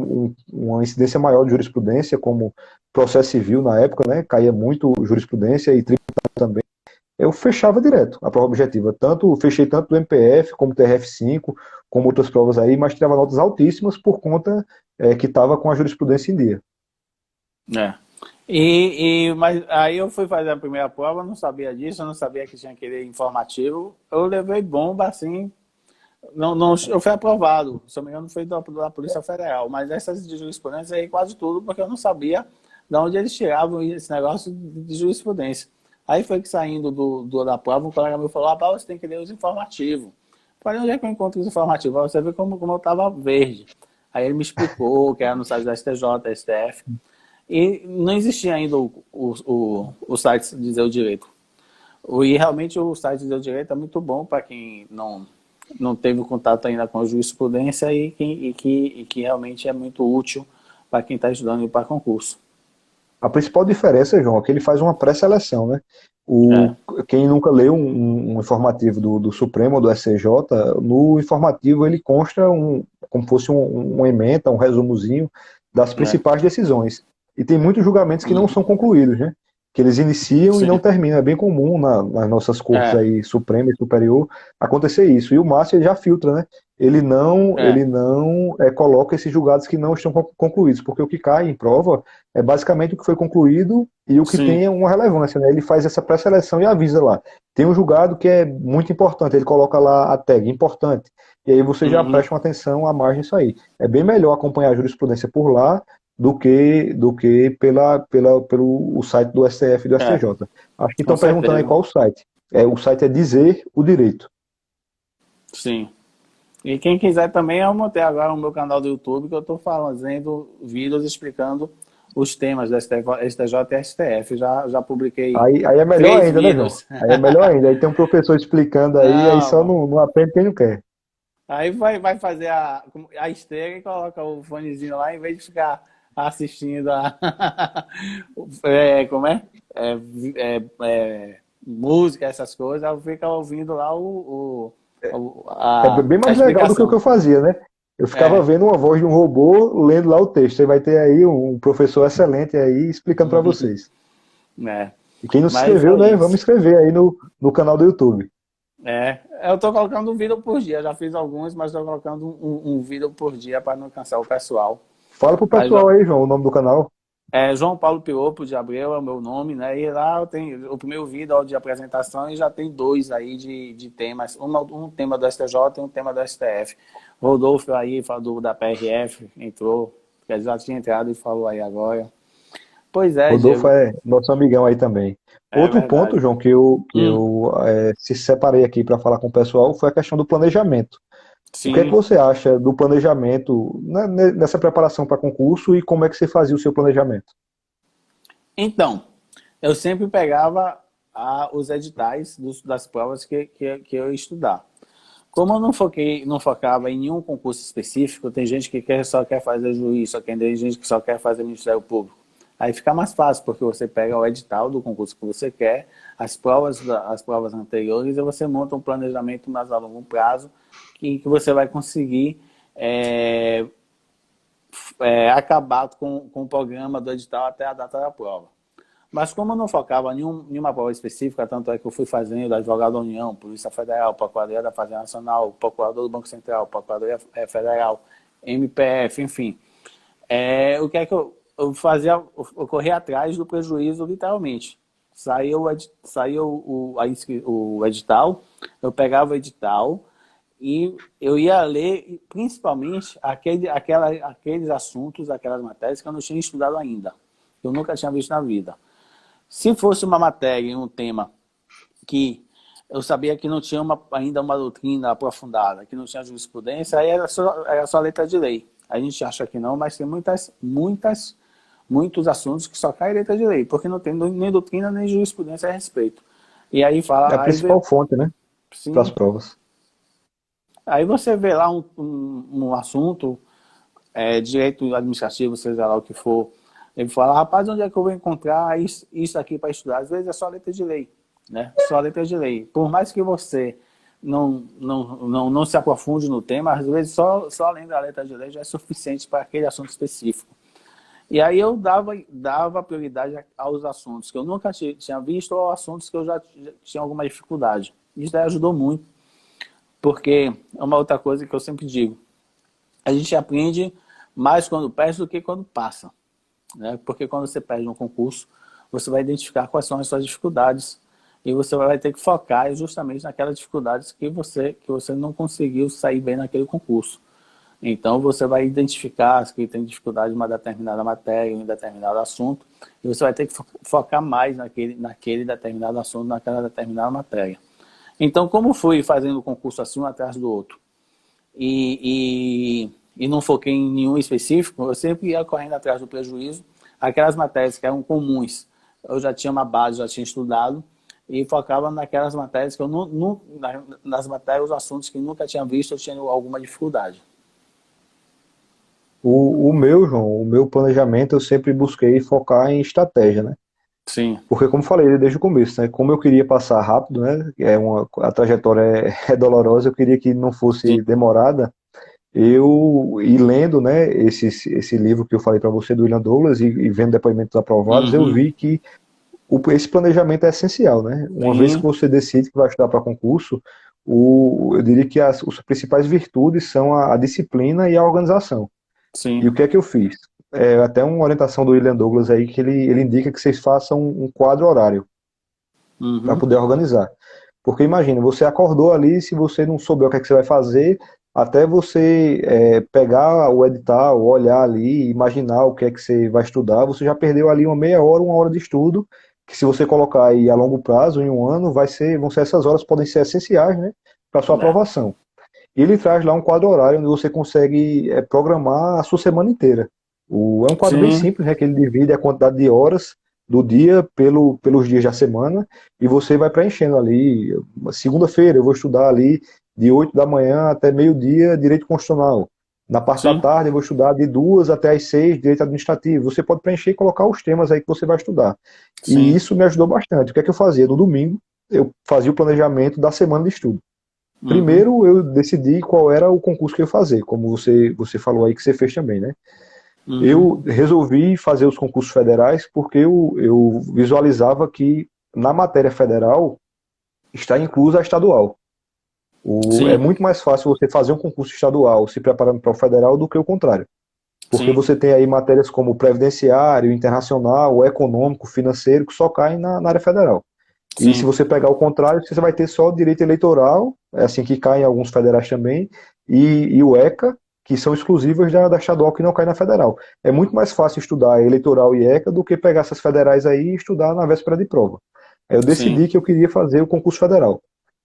uma incidência maior de jurisprudência, como processo civil na época, né, caía muito jurisprudência e tributário também, eu fechava direto a prova objetiva. Fechei tanto do MPF como do TRF5, como outras provas aí, mas tirava notas altíssimas por conta que estava com a jurisprudência em dia. é. Mas aí eu fui fazer a primeira prova, não sabia disso, eu não sabia que tinha aquele informativo. Eu levei bomba, assim, não, eu fui aprovado, se eu não me engano, foi da Polícia Federal, mas essas de jurisprudência aí quase tudo, porque eu não sabia de onde eles tiravam esse negócio de jurisprudência. Aí foi que saindo da prova, um colega meu falou, rapaz, você tem que ler os informativos. Falei, onde é que eu encontro os informativos? Aí você vê como eu estava verde. Aí ele me explicou que era no site da STJ, STF, e não existia ainda o site Dizer o Direito. E realmente o site Dizer o Direito é muito bom para quem não teve contato ainda com a jurisprudência e que realmente é muito útil para quem está estudando para concurso. A principal diferença, João, é que ele faz uma pré-seleção, né? É, Quem nunca leu um informativo do Supremo ou do SCJ, no informativo ele consta como fosse uma ementa, um resumozinho das né? principais decisões. E tem muitos julgamentos que não são concluídos, né? Que eles iniciam e não Sim. terminam. É bem comum nas nossas cortes É, aí, Suprema e Superior, acontecer isso. E o Márcio ele já filtra, né? é, Ele não coloca esses julgados que não estão concluídos, porque o que cai em prova é basicamente o que foi concluído e o que sim. tem uma relevância, né? Ele faz essa pré-seleção e avisa lá. Tem um julgado que é muito importante, ele coloca lá a tag importante. E aí você já Uhum. presta uma atenção à margem disso aí. É bem melhor acompanhar a jurisprudência por lá do que pelo site do STF e do É, STJ. Acho que com estão perguntando aí certeza. qual o site. O site é Dizer o Direito. Sim. E quem quiser também, eu montei agora no meu canal do YouTube que eu estou fazendo vídeos explicando os temas da STJ e STF. Já publiquei Aí é melhor 3 ainda, né, João? vídeos. Aí é melhor ainda. Aí tem um professor explicando aí só Não, não aprende quem não quer. aí vai fazer a esteira e coloca o fonezinho lá, em vez de ficar assistindo como é? Música, essas coisas, eu fico ouvindo lá É a, bem a mais legal do que o que explicação. eu fazia, né? Eu ficava É. vendo uma voz de um robô lendo lá o texto. Você vai ter aí um professor excelente aí explicando para vocês. É. E quem não se Mas inscreveu, é né? Vamos isso. inscrever aí no canal do YouTube. Eu tô colocando um vídeo por dia. Já fiz alguns, mas tô colocando um vídeo por dia para não cansar o pessoal. Fala pro Mas pessoal aí, João, o nome do canal. João Paulo Piropo de Abreu é o meu nome, né? E lá eu tenho o primeiro vídeo de apresentação e já tem dois aí de temas. Um tema do STJ e um tema do STF. Rodolfo aí falou da PRF, entrou, que já tinha entrado e falou aí agora. Pois é, Rodolfo Diego. é nosso amigão aí também. É Outro ponto, verdade. João, que eu Hum, se separei aqui para falar com o pessoal foi a questão do planejamento. O que é que sim. você acha do planejamento nessa preparação para concurso e como é que você fazia o seu planejamento? Então, eu sempre pegava os editais das provas que eu ia estudar. Como eu não focava em nenhum concurso específico, tem gente que só quer fazer juiz, tem gente que só quer fazer Ministério Público. Aí fica mais fácil, porque você pega o edital do concurso que você quer, as provas anteriores, e você monta um planejamento mais a longo prazo que você vai conseguir é, acabar com o programa do edital até a data da prova. Mas como eu não focava em nenhuma prova específica, tanto é que eu fui fazendo advogado da União, Polícia Federal, Procuradoria da Fazenda Nacional, Procurador do Banco Central, Procuradoria Federal, MPF, enfim. O que é que eu corria atrás do prejuízo, literalmente. Saiu o edital, eu pegava o edital e eu ia ler, principalmente, aqueles assuntos, aquelas matérias que eu não tinha estudado ainda, que eu nunca tinha visto na vida. Se fosse uma matéria, um tema que eu sabia que não tinha ainda uma doutrina aprofundada, que não tinha jurisprudência, aí era só letra de lei. A gente acha que não, mas tem muitos assuntos que só caem letra de lei, porque não tem nem doutrina nem jurisprudência a respeito. E aí É a fala... principal fonte, né? Para as Sim, provas. aí você vê lá um assunto, direito administrativo, seja lá o que for, ele fala, rapaz, onde é que eu vou encontrar isso aqui para estudar? Às vezes é só letra de lei, né? Só letra de lei. Por mais que você não se aprofunde no tema, às vezes só lendo a letra de lei já é suficiente para aquele assunto específico. E aí eu dava prioridade aos assuntos que eu nunca tinha visto ou assuntos que eu já tinha alguma dificuldade. Isso aí ajudou muito, porque é uma outra coisa que eu sempre digo. A gente aprende mais quando perde do que quando passa, né? Porque quando você perde um concurso, você vai identificar quais são as suas dificuldades e você vai ter que focar justamente naquelas dificuldades que você não conseguiu sair bem naquele concurso. Então, você vai identificar que tem dificuldade em uma determinada matéria, em um determinado assunto, e você vai ter que focar mais naquele determinado assunto, naquela determinada matéria. Então, como fui fazendo o concurso assim, um atrás do outro, e não foquei em nenhum específico, eu sempre ia correndo atrás do prejuízo. Aquelas matérias que eram comuns, eu já tinha uma base, já tinha estudado, e focava naquelas matérias que eu nas matérias, os assuntos que nunca tinha visto, eu tinha alguma dificuldade. O meu, João, o meu planejamento eu sempre busquei focar em estratégia, né? Sim. Porque, como falei desde o começo, né? Como eu queria passar rápido, né? A trajetória é dolorosa, eu queria que não Sim. fosse demorada. E lendo, né, esse livro que eu falei para você, do William Douglas, e vendo depoimentos aprovados, eu Uhum. vi que esse planejamento é essencial, né? Uma vez que Sim, você decide que vai estudar para concurso, eu diria que as principais virtudes são a disciplina e a organização. E sim. o que é que eu fiz? Até uma orientação do William Douglas aí, que ele indica que vocês façam um quadro horário para Uhum. poder organizar. Porque imagina, você acordou ali, se você não souber o que é que você vai fazer, até você pegar o edital, olhar ali, imaginar o que é que você vai estudar, você já perdeu ali uma meia hora, uma hora de estudo, que se você colocar aí a longo prazo, em um ano, vão ser essas horas podem ser essenciais, né, para sua É. aprovação. E ele traz lá um quadro horário onde você consegue programar a sua semana inteira. É um quadro bem Sim, simples, né, que ele divide a quantidade de horas do dia pelos dias da semana e você vai preenchendo ali. Segunda-feira eu vou estudar ali de 8 da manhã até meio-dia direito constitucional. Na parte da sim, tarde eu vou estudar de 2 até as 6 direito administrativo. Você pode preencher e colocar os temas aí que você vai estudar. E sim. isso me ajudou bastante. O que é que eu fazia? No domingo eu fazia o planejamento da semana de estudo. Uhum. Primeiro eu decidi qual era o concurso que eu ia fazer, como você falou aí que você fez também, né? Uhum. Eu resolvi fazer os concursos federais porque eu visualizava que na matéria federal está inclusa a estadual. É Sim, muito mais fácil você fazer um concurso estadual se preparando para o federal do que o contrário. Porque sim, você tem aí matérias como previdenciário, internacional, econômico, financeiro, que só caem na área federal. E se sim, você pegar o contrário, você vai ter só direito eleitoral, é assim que cai em alguns federais também, e o ECA, que são exclusivas da estadual que não cai na federal. É muito mais fácil estudar eleitoral e ECA do que pegar essas federais aí e estudar na véspera de prova. Aí eu sim, decidi que eu queria fazer o concurso federal.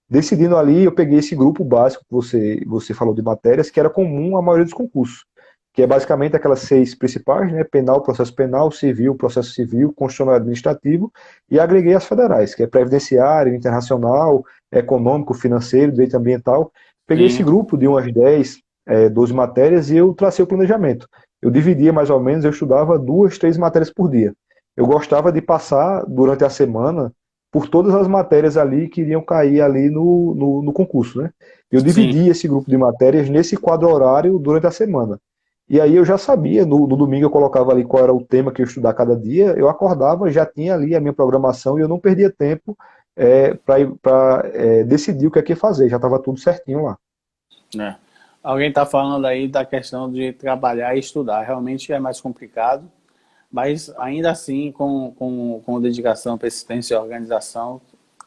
Decidindo ali, eu peguei esse grupo básico que você falou de matérias, que era comum à maioria dos concursos, que é basicamente aquelas seis principais, né? Penal, processo penal, civil, processo civil, constitucional e administrativo, e agreguei as federais, que é previdenciário, internacional, econômico, financeiro, direito ambiental. Peguei esse sim, grupo de umas 10, 12 matérias e eu tracei o planejamento. Eu dividia mais ou menos, eu estudava 2, 3 matérias por dia. Eu gostava de passar durante a semana por todas as matérias ali que iriam cair ali no concurso, né? Eu sim, dividi esse grupo de matérias nesse quadro horário durante a semana. E aí eu já sabia, no domingo eu colocava ali qual era o tema que eu ia estudar cada dia, eu acordava, já tinha ali a minha programação e eu não perdia tempo para decidir o que é que ia fazer, já estava tudo certinho lá. né? Alguém está falando aí da questão de trabalhar e estudar. Realmente é mais complicado, Mas ainda assim, com dedicação, persistência e organização,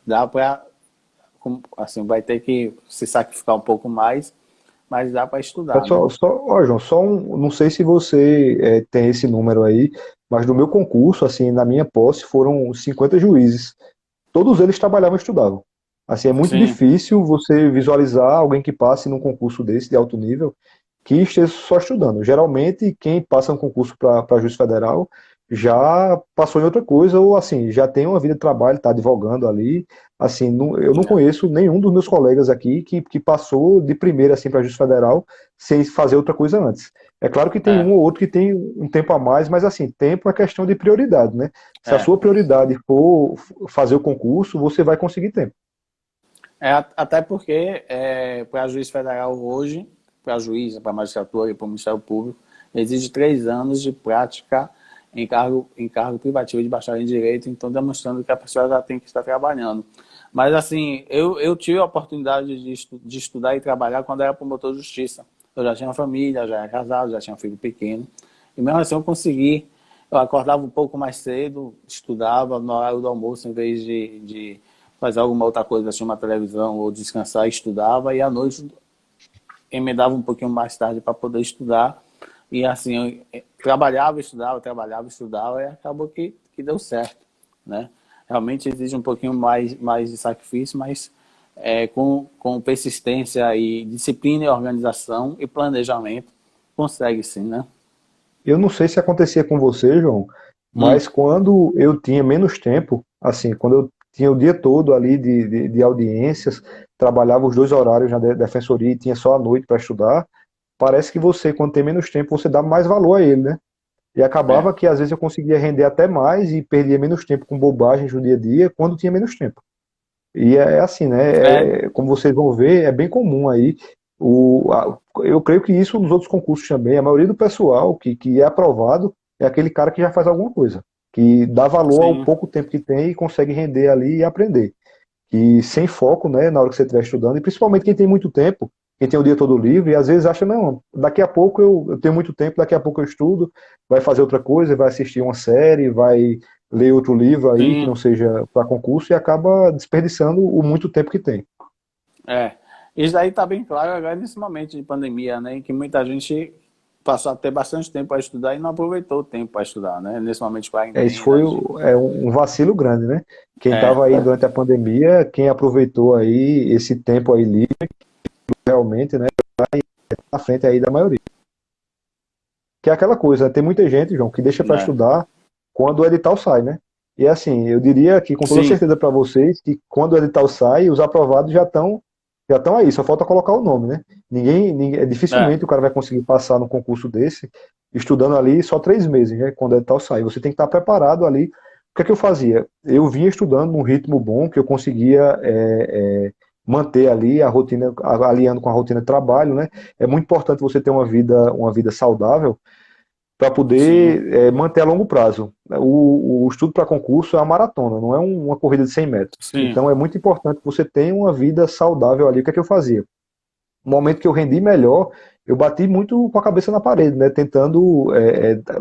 dá para, assim, vai ter que se sacrificar um pouco mais, mas dá para É estudar, né? ó, João, não sei se você tem esse número aí, mas no meu concurso, assim, na minha posse, foram 50 juízes. Todos eles trabalhavam e estudavam. Assim, é muito Sim, difícil você visualizar alguém que passe num concurso desse, de alto nível, que esteja só estudando. Geralmente, quem passa um concurso para juiz federal já passou em outra coisa, ou assim, já tem uma vida de trabalho, está advogando ali. Assim, eu não é, conheço nenhum dos meus colegas aqui que passou de primeira assim, para juiz federal sem fazer outra coisa antes. É claro que tem é, um ou outro que tem um tempo a mais, mas assim, tempo é questão de prioridade, né? Se a é. sua prioridade for fazer o concurso, você vai conseguir tempo. Até porque, para juiz federal hoje, para juiz, para magistratura e para o Ministério Público, exige 3 anos de prática em cargo privativo de bacharel em Direito, então demonstrando que a pessoa já tem que estar trabalhando. Mas, assim, eu tive a oportunidade de estudar e trabalhar quando era promotor de justiça. Eu já tinha família, já era casado, já tinha um filho pequeno. E mesmo assim eu consegui. Eu acordava um pouco mais cedo, estudava no horário do almoço, em vez de fazer alguma outra coisa, assistir uma televisão ou descansar, estudava. E à noite emendava um pouquinho mais tarde para poder estudar. E assim, eu trabalhava, estudava, e acabou que deu certo, né? Realmente exige um pouquinho mais de sacrifício, mas com persistência e disciplina e organização e planejamento, consegue sim, né? Eu não sei se acontecia com você, João, Hum, mas quando eu tinha menos tempo, assim, quando eu tinha o dia todo ali de audiências, trabalhava os dois horários na defensoria e tinha só a noite para estudar, parece que você, quando tem menos tempo, você dá mais valor a ele, né? E é, acabava que às vezes eu conseguia render até mais e perdia menos tempo com bobagens no dia a dia quando tinha menos tempo. E é assim, é, né? Como vocês vão ver, é bem comum aí. Eu creio que isso nos outros concursos também. A maioria do pessoal que é aprovado é aquele cara que já faz alguma coisa, que dá valor ao sim, pouco tempo que tem e consegue render ali e aprender. E sem foco, né, na hora que você estiver estudando, e principalmente quem tem muito tempo, quem tem o dia todo livre, e às vezes acha, não, daqui a pouco eu tenho muito tempo, daqui a pouco eu estudo, vai fazer outra coisa, vai assistir uma série, vai ler outro livro aí que sim, não seja para concurso e acaba desperdiçando o muito tempo que tem. é. Isso aí está bem claro agora nesse momento de pandemia, né? Em que muita gente passou a ter bastante tempo para estudar e não aproveitou o tempo para estudar, né? Nesse momento de Isso foi quarentena, de... um vacilo grande, né? Quem É, estava aí durante a pandemia, quem aproveitou aí esse tempo aí livre, realmente, né, na frente aí da maioria. Que é aquela coisa, tem muita gente, João, que deixa para né? estudar quando o edital sai, né? E assim, eu diria que com toda Sim, certeza para vocês que quando o edital sai, os aprovados já estão aí, só falta colocar o nome, né? é, Dificilmente o cara vai conseguir passar no concurso desse estudando ali só 3 meses, né? Quando o edital sai, você tem que estar preparado ali. O que é que eu fazia? Eu vinha estudando num ritmo bom que eu conseguia manter ali a rotina, aliando com a rotina de trabalho, né? É muito importante você ter uma vida saudável para sim, poder manter a longo prazo. O estudo para concurso é uma maratona, não é uma corrida de 100 metros. sim, Então é muito importante que você tenha uma vida saudável ali. O que é que eu fazia? No momento que eu rendi melhor, eu bati muito com a cabeça na parede, né? Tentando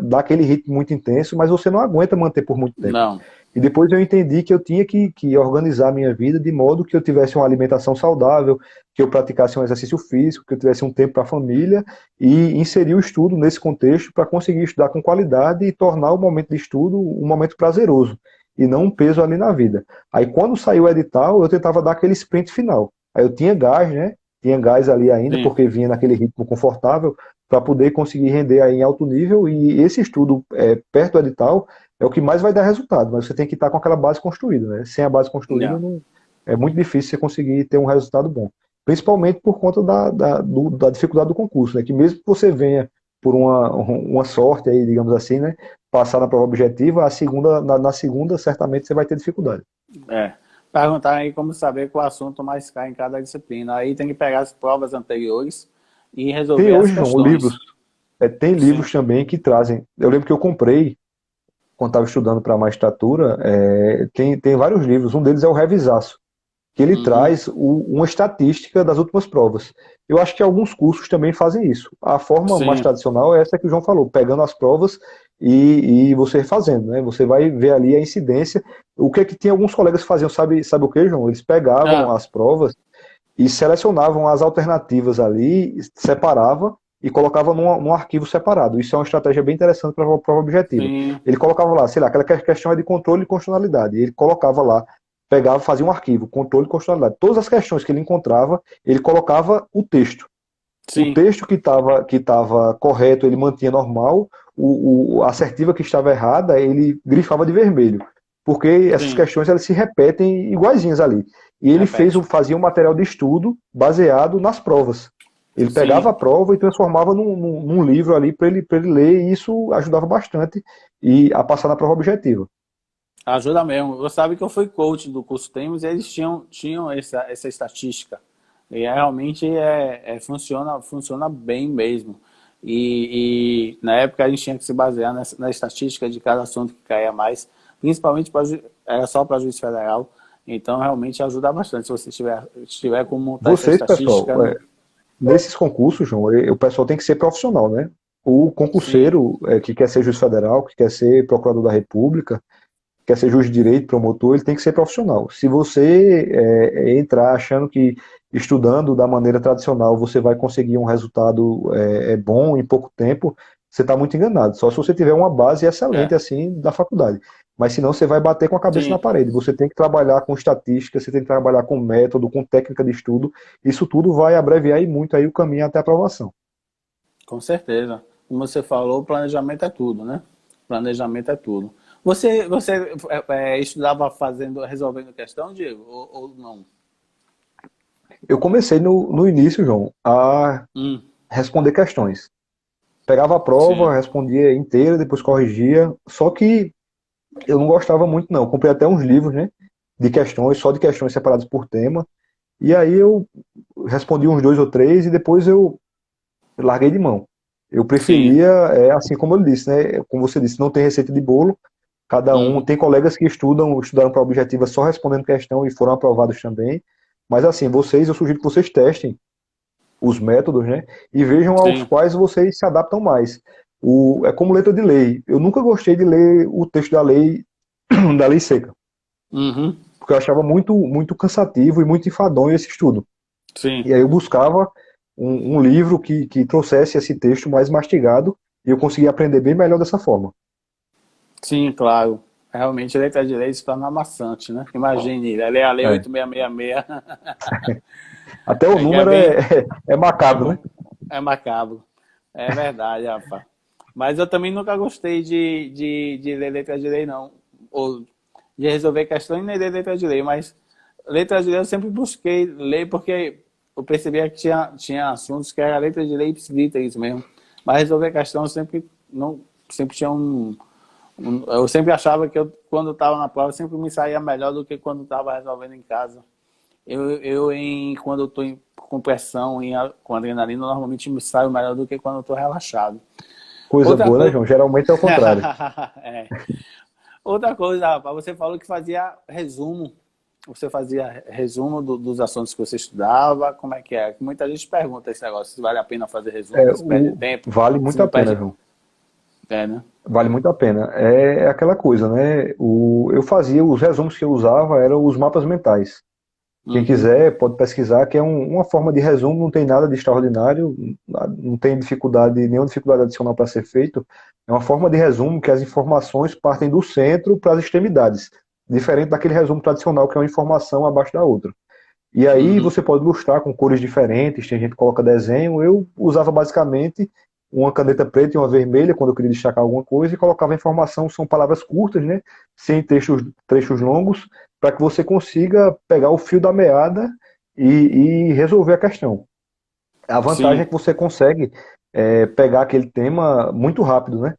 dar aquele ritmo muito intenso, mas você não aguenta manter por muito tempo. não, E depois eu entendi que eu tinha que organizar a minha vida de modo que eu tivesse uma alimentação saudável, que eu praticasse um exercício físico, que eu tivesse um tempo para a família e inserir o estudo nesse contexto para conseguir estudar com qualidade e tornar o momento de estudo um momento prazeroso e não um peso ali na vida. Aí quando saiu o edital, eu tentava dar aquele sprint final. Aí eu tinha gás, né? Tinha gás ali ainda, sim, porque vinha naquele ritmo confortável para poder conseguir render aí em alto nível e esse estudo perto do edital é o que mais vai dar resultado, mas você tem que estar com aquela base construída, né? Sem a base construída, não, não, é muito difícil você conseguir ter um resultado bom. Principalmente por conta da dificuldade do concurso, né? Que mesmo que você venha por uma sorte aí, digamos assim, né? Passar na prova objetiva, na segunda, certamente você vai ter dificuldade. é. Perguntar aí como saber qual assunto mais cai em cada disciplina. Aí tem que pegar as provas anteriores e Tem resolver as hoje, João, livros. questões. Tem Sim, livros também que trazem. Eu lembro que eu comprei, quando estava estudando para a magistratura, tem vários livros. Um deles é o Revisaço. que ele Uhum. traz uma estatística das últimas provas. Eu acho que alguns cursos também fazem isso. A forma mais Sim. tradicional é essa que o João falou, pegando as provas e você fazendo, né? Você vai ver ali a incidência. O que é que tinha alguns colegas que faziam, sabe o que, João? Eles pegavam Ah, as provas e selecionavam as alternativas ali, separava e colocava num arquivo separado. Isso é uma estratégia bem interessante para a prova objetiva. sim, Ele colocava lá, sei lá, aquela questão é de controle e constitucionalidade. E ele colocava lá, pegava, fazia um arquivo, controle e constitucionalidade. Todas as questões que ele encontrava, ele colocava o texto. O sim, texto que tava correto, ele mantinha normal. A assertiva que estava errada, ele grifava de vermelho. Porque essas sim. questões elas se repetem iguaizinhas ali. E ele Repete. fazia um material de estudo baseado nas provas. Ele pegava Sim, a prova e transformava num livro ali para ele ler, e isso ajudava bastante a passar na prova objetiva. ajuda mesmo. Você sabe que eu fui coach do curso Temos e eles tinham essa estatística. E realmente funciona bem mesmo. E na época a gente tinha que se basear na estatística de cada assunto que caía mais, principalmente era só para juiz federal. Então realmente ajuda bastante se você tiver como montar essa Vocês, estatística. pessoal, nesses concursos, João, o pessoal tem que ser profissional, né? O Sim, concurseiro que quer ser juiz federal, que quer ser procurador da República, quer ser juiz de direito, promotor, ele tem que ser profissional. Se você entrar achando que estudando da maneira tradicional você vai conseguir um resultado bom em pouco tempo, você está muito enganado. Só se você tiver uma base excelente é, assim da faculdade. Mas senão você vai bater com a cabeça na sim, parede. Você tem que trabalhar com estatística, você tem que trabalhar com método, com técnica de estudo. Isso tudo vai abreviar e muito aí o caminho até a aprovação. com certeza. Como você falou, planejamento é tudo, né? Planejamento é tudo. Você estudava resolvendo questão, Diego, ou não? Eu comecei no início, João, a Hum, responder questões. Pegava a prova, sim, respondia inteira, depois corrigia. Só que eu não gostava muito, não. Eu comprei até uns livros, né? De questões, só de questões separadas por tema. E aí eu respondi uns dois ou três e depois eu larguei de mão. Eu sim. preferia, assim como eu disse, né? Como você disse, não tem receita de bolo. Cada um Uhum, tem colegas que estudaram para a objetiva só respondendo questão e foram aprovados também. Mas assim, eu sugiro que vocês testem os métodos, né? E vejam aos sim. quais vocês se adaptam mais. É como letra de lei. Eu nunca gostei de ler o texto da lei, da lei seca, Uhum, porque eu achava muito cansativo e muito enfadonho esse estudo. sim. E aí eu buscava um livro que trouxesse esse texto mais mastigado e eu conseguia aprender bem melhor dessa forma. Sim, claro. Realmente, a letra de lei se torna amassante, né? Imagine, ela é a lei É. 8666. Até o Que é número bem. é É, macabro, né? é macabro. É verdade, rapaz. Mas eu também nunca gostei de ler letra de lei, não. Ou de resolver questões nem ler letra de lei, mas letra de lei eu sempre busquei ler porque eu percebia que tinha assuntos que era letra de lei escrita, isso mesmo. Mas resolver questão eu sempre não sempre tinha eu sempre achava que quando estava na prova, eu sempre me saía melhor do que quando estava resolvendo em casa. Quando eu estou com pressão, com adrenalina, normalmente me saio melhor do que quando eu estou relaxado. Coisa Outra boa, né, coisa. João? Geralmente é o contrário. É. Outra coisa, rapaz, você falou que fazia resumo. Você fazia resumo dos assuntos que você estudava, como é que é? Muita gente pergunta esse negócio, se vale a pena fazer resumo, se perde tempo, Vale se muito a não pena, perde. João. É, né? Vale muito a pena. É aquela coisa, né? Eu fazia, os resumos que eu usava eram os mapas mentais. Quem Uhum, quiser pode pesquisar, que é uma forma de resumo, não tem nada de extraordinário, não tem nenhuma dificuldade adicional para ser feito. É uma forma de resumo que as informações partem do centro para as extremidades, diferente daquele resumo tradicional que é uma informação abaixo da outra. E aí uhum. você pode ilustrar com cores diferentes, tem gente que coloca desenho. Eu usava basicamente uma caneta preta e uma vermelha quando eu queria destacar alguma coisa e colocava informação, são palavras curtas, né? Sem trechos longos, para que você consiga pegar o fio da meada e resolver a questão. A vantagem é Sim, que você consegue pegar aquele tema muito rápido, né?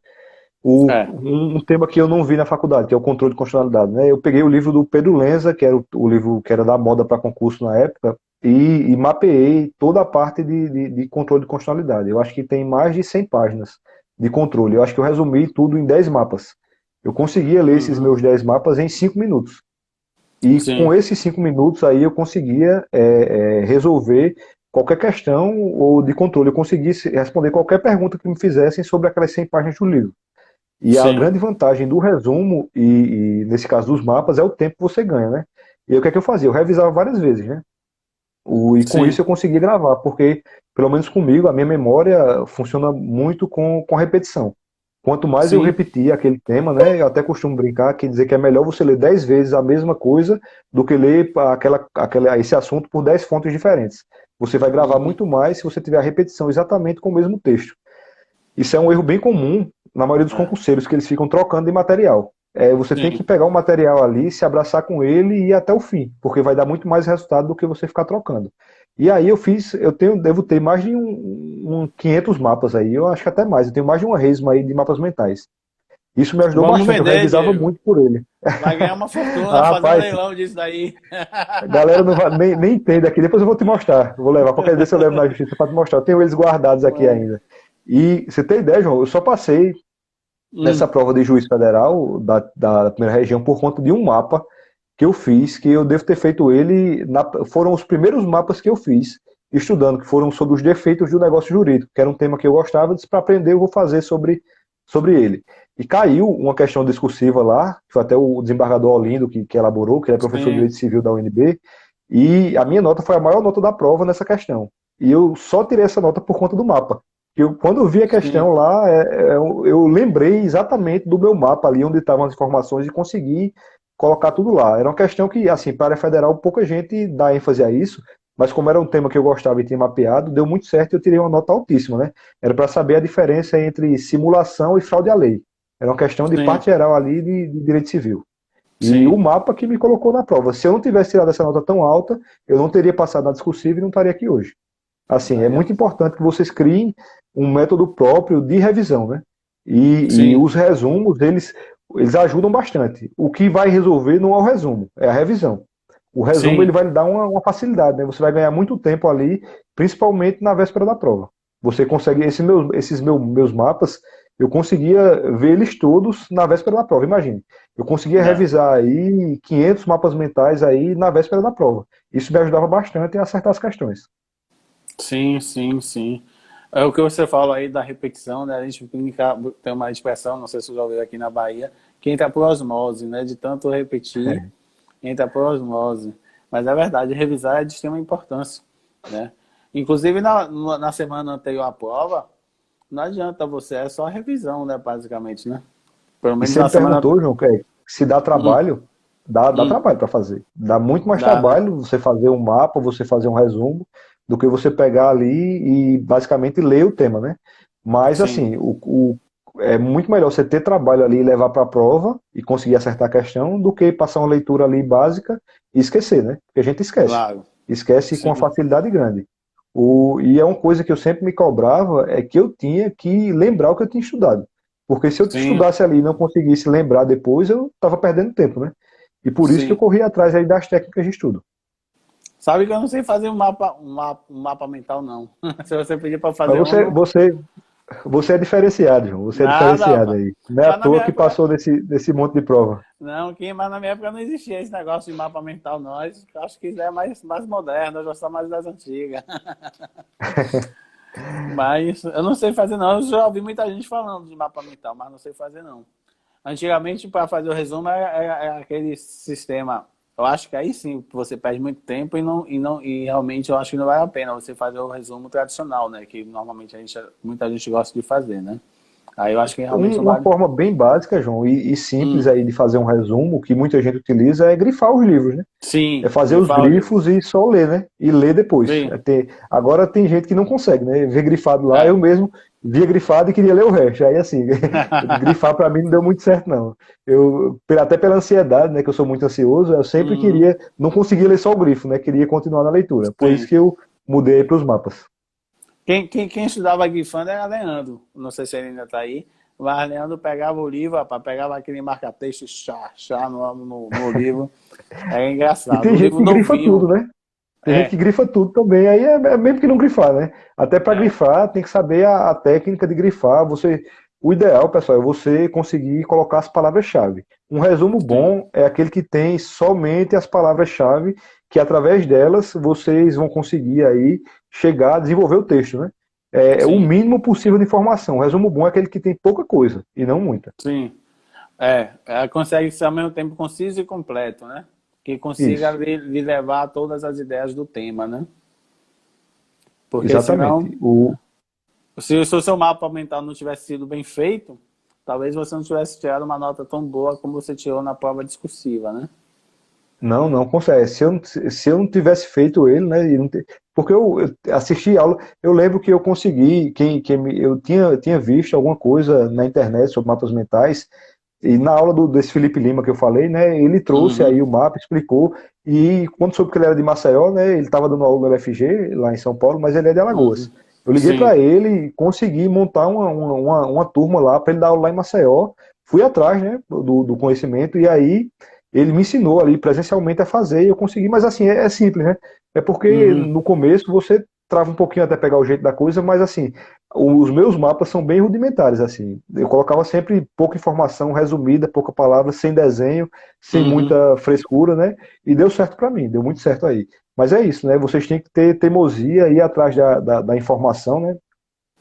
é. Um tema que eu não vi na faculdade, que é o controle de constitucionalidade, né? Eu peguei o livro do Pedro Lenza, que era o livro que era da moda para concurso na época, e mapeei toda a parte de controle de constitucionalidade. Eu acho que tem mais de 100 páginas de controle. Eu acho que eu resumi tudo em 10 mapas. Eu conseguia ler esses Uhum. meus 10 mapas em 5 minutos. E com sim, esses 5 minutos aí eu conseguia resolver qualquer questão ou de controle. Eu conseguia responder qualquer pergunta que me fizessem sobre aquelas 100 páginas do livro. E a sim, grande vantagem do resumo, e nesse caso dos mapas, é o tempo que você ganha, né? E aí o que é que eu fazia? Eu revisava várias vezes, né? E com sim, isso eu consegui gravar, porque, pelo menos comigo, a minha memória funciona muito com repetição. Quanto mais eu sim, repetir aquele tema, né? Eu até costumo brincar que dizer que é melhor você ler 10 vezes a mesma coisa do que ler esse assunto por 10 fontes diferentes. Você vai gravar uhum, muito mais se você tiver a repetição exatamente com o mesmo texto. Isso é um erro bem comum na maioria dos é, concurseiros, que eles ficam trocando de material. Você tem que sim, pegar um material ali, se abraçar com ele e ir até o fim, porque vai dar muito mais resultado do que você ficar trocando. E aí devo ter mais de 500 mapas aí, eu acho que até mais, eu tenho mais de uma resma aí de mapas mentais. Isso me ajudou vamos bastante, eu vender, revisava Diego. muito por ele. Vai ganhar uma fortuna Ah, fazendo rapaz, leilão disso daí. a galera não vai, nem entende aqui, depois eu vou te mostrar, vou levar, qualquer dia eu levo na justiça para te mostrar, eu tenho eles guardados aqui Mano. ainda. E você tem ideia, João, eu só passei nessa Hum, prova de juiz federal da primeira região por conta de um mapa que eu fiz, que eu devo ter feito ele, foram os primeiros mapas que eu fiz estudando, que foram sobre os defeitos do negócio jurídico, que era um tema que eu gostava, disse para aprender eu vou fazer sobre ele. E caiu uma questão discursiva lá, que foi até o desembargador Olindo que elaborou, que ele é professor de sim, Direito Civil da UNB, e a minha nota foi a maior nota da prova nessa questão. E eu só tirei essa nota por conta do mapa. Quando eu vi a sim, questão lá, eu lembrei exatamente do meu mapa ali, onde estavam as informações, e consegui colocar tudo lá. Era uma questão que, assim, para a área federal, pouca gente dá ênfase a isso, mas como era um tema que eu gostava e tinha mapeado, deu muito certo e eu tirei uma nota altíssima, né? Era para saber a diferença entre simulação e fraude à lei. Era uma questão de sim, parte geral ali de direito civil. E o sim. mapa que me colocou na prova. Se eu não tivesse tirado essa nota tão alta, eu não teria passado na discursiva e não estaria aqui hoje. Assim, é Aí, ó. muito importante que vocês criem um método próprio de revisão, né? E Sim, os resumos, eles ajudam bastante. O que vai resolver não é o resumo, é a revisão. O resumo ele sim, vai lhe dar uma facilidade, né? Você vai ganhar muito tempo ali, principalmente na véspera da prova. Você consegue, esses meus mapas, eu conseguia ver eles todos na véspera da prova, imagine. Eu conseguia é. revisar aí 500 mapas mentais aí na véspera da prova. Isso me ajudava bastante a acertar as questões. Sim, sim, sim. É o que você fala aí da repetição, né? A gente tem uma expressão, não sei se você já ouviu aqui na Bahia, que entra por osmose, né? De tanto repetir, entra por osmose. Mas é verdade, revisar é de extrema importância, né? Inclusive na semana anterior à prova, não adianta você, é só revisão, né? Basicamente, né? Pelo E menos você na me semana. perguntou, João, se dá Hum, trabalho, dá hum, trabalho para fazer. Dá muito mais dá, né? trabalho você fazer um mapa, você fazer um resumo, do que você pegar ali e basicamente ler o tema, né? Mas Sim, assim, é muito melhor você ter trabalho ali e levar para a prova e conseguir acertar a questão do que passar uma leitura ali básica e esquecer, né? Porque a gente esquece. claro. Esquece com uma Sim, facilidade grande. E é uma coisa que eu sempre me cobrava, é que eu tinha que lembrar o que eu tinha estudado. Porque se eu sim, estudasse ali e não conseguisse lembrar depois, eu estava perdendo tempo, né? E por isso que eu sim. corri atrás aí das técnicas de estudo. Sabe que eu não sei fazer um mapa mental, não. Se você pedir para Mas fazer um, você, não. você, você é diferenciado, João. Você é Nada, diferenciado rapaz. aí. Não é à Mas na toa minha que época. passou desse monte de prova. Não, mas na minha época não existia esse negócio de mapa mental, não. Acho que isso é mais moderno, eu já sou mais das antigas. Mas eu não sei fazer, não. Eu já ouvi muita gente falando de mapa mental, mas não sei fazer, não. Antigamente, para fazer o resumo, é aquele sistema. Eu acho que aí sim você perde muito tempo e realmente eu acho que não vale a pena você fazer o resumo tradicional, né? Que normalmente muita gente gosta de fazer, né? Aí eu acho que realmente não Uma vale. forma bem básica, João, e simples Hum, aí de fazer um resumo, que muita gente utiliza, é grifar os livros, né? É sim, fazer os grifar o livro. grifos e só ler, né? E ler depois. Sim, Agora tem gente que não consegue, né? Ver grifado lá, eu é. mesmo via grifado e queria ler o resto. Aí assim, grifar para mim não deu muito certo, não. Até pela ansiedade, né? Que eu sou muito ansioso, eu sempre Uhum, queria, não conseguia ler só o grifo, né? Queria continuar na leitura. Por isso sim. que eu mudei para os mapas. Quem estudava grifando era Leandro. Não sei se ele ainda está aí. Mas Leandro pegava o livro, rapaz, pegava aquele marca-texto, chá no livro. Era E engraçado. tem O gente livro que grifa tudo, novinho. né? Tem gente que É, grifa tudo também, aí é mesmo que não grifar, né? Até para é. grifar tem que saber a técnica de grifar. O ideal, pessoal, é você conseguir colocar as palavras-chave. Um resumo Sim, bom é aquele que tem somente as palavras-chave, que através delas vocês vão conseguir aí chegar a desenvolver o texto, né? É o sim, mínimo possível de informação. O resumo bom é aquele que tem pouca coisa e não muita. sim. Consegue ser ao mesmo tempo conciso e completo, né? Que consiga Isso, lhe levar a todas as ideias do tema, né? Porque senão, exatamente. se o seu mapa mental não tivesse sido bem feito, talvez você não tivesse tirado uma nota tão boa como você tirou na prova discursiva, né? Não, não consegue. Se eu não tivesse feito ele, né? Porque eu assisti aula, eu lembro que eu consegui, eu tinha visto alguma coisa na internet sobre mapas mentais, e na aula desse Felipe Lima que eu falei, né? Ele trouxe Uhum, aí o mapa, explicou, e quando soube que ele era de Maceió, né? Ele estava dando aula no LFG, lá em São Paulo, mas ele é de Alagoas. uhum. Eu liguei Sim, para ele e consegui montar uma turma lá para ele dar aula lá em Maceió. Fui atrás, né? Do conhecimento, e aí. Ele me ensinou ali presencialmente a fazer e eu consegui, mas assim, é simples, né? É porque uhum, no começo você trava um pouquinho até pegar o jeito da coisa, mas assim, os meus mapas são bem rudimentares, assim. Eu colocava sempre pouca informação resumida, pouca palavra, sem desenho, sem uhum. muita frescura, né? E deu certo para mim, deu muito certo aí. Mas é isso, né? Vocês têm que ter teimosia e ir atrás da informação, né?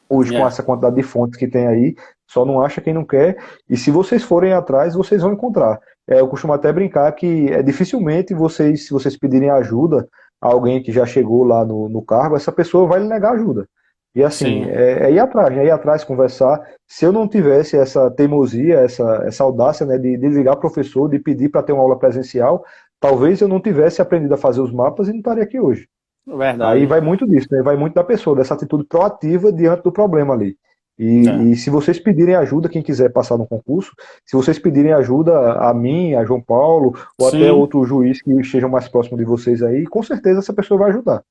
Hoje, com É, essa quantidade de fontes que tem aí, só não acha quem não quer. E se vocês forem atrás, vocês vão encontrar. Eu costumo até brincar que dificilmente vocês, se vocês pedirem ajuda a alguém que já chegou lá no cargo, essa pessoa vai lhe negar ajuda. E assim, sim. é ir atrás, né? Ir atrás, conversar. Se eu não tivesse essa teimosia, essa audácia, né, de ligar professor, de pedir para ter uma aula presencial, talvez eu não tivesse aprendido a fazer os mapas e não estaria aqui hoje. Aí Verdade. vai muito disso, né? Vai muito da pessoa, dessa atitude proativa diante do problema ali. É. E se vocês pedirem ajuda, quem quiser passar no concurso, se vocês pedirem ajuda a mim, a João Paulo, ou até Sim, outro juiz que estejam mais próximo de vocês aí, com certeza essa pessoa vai ajudar.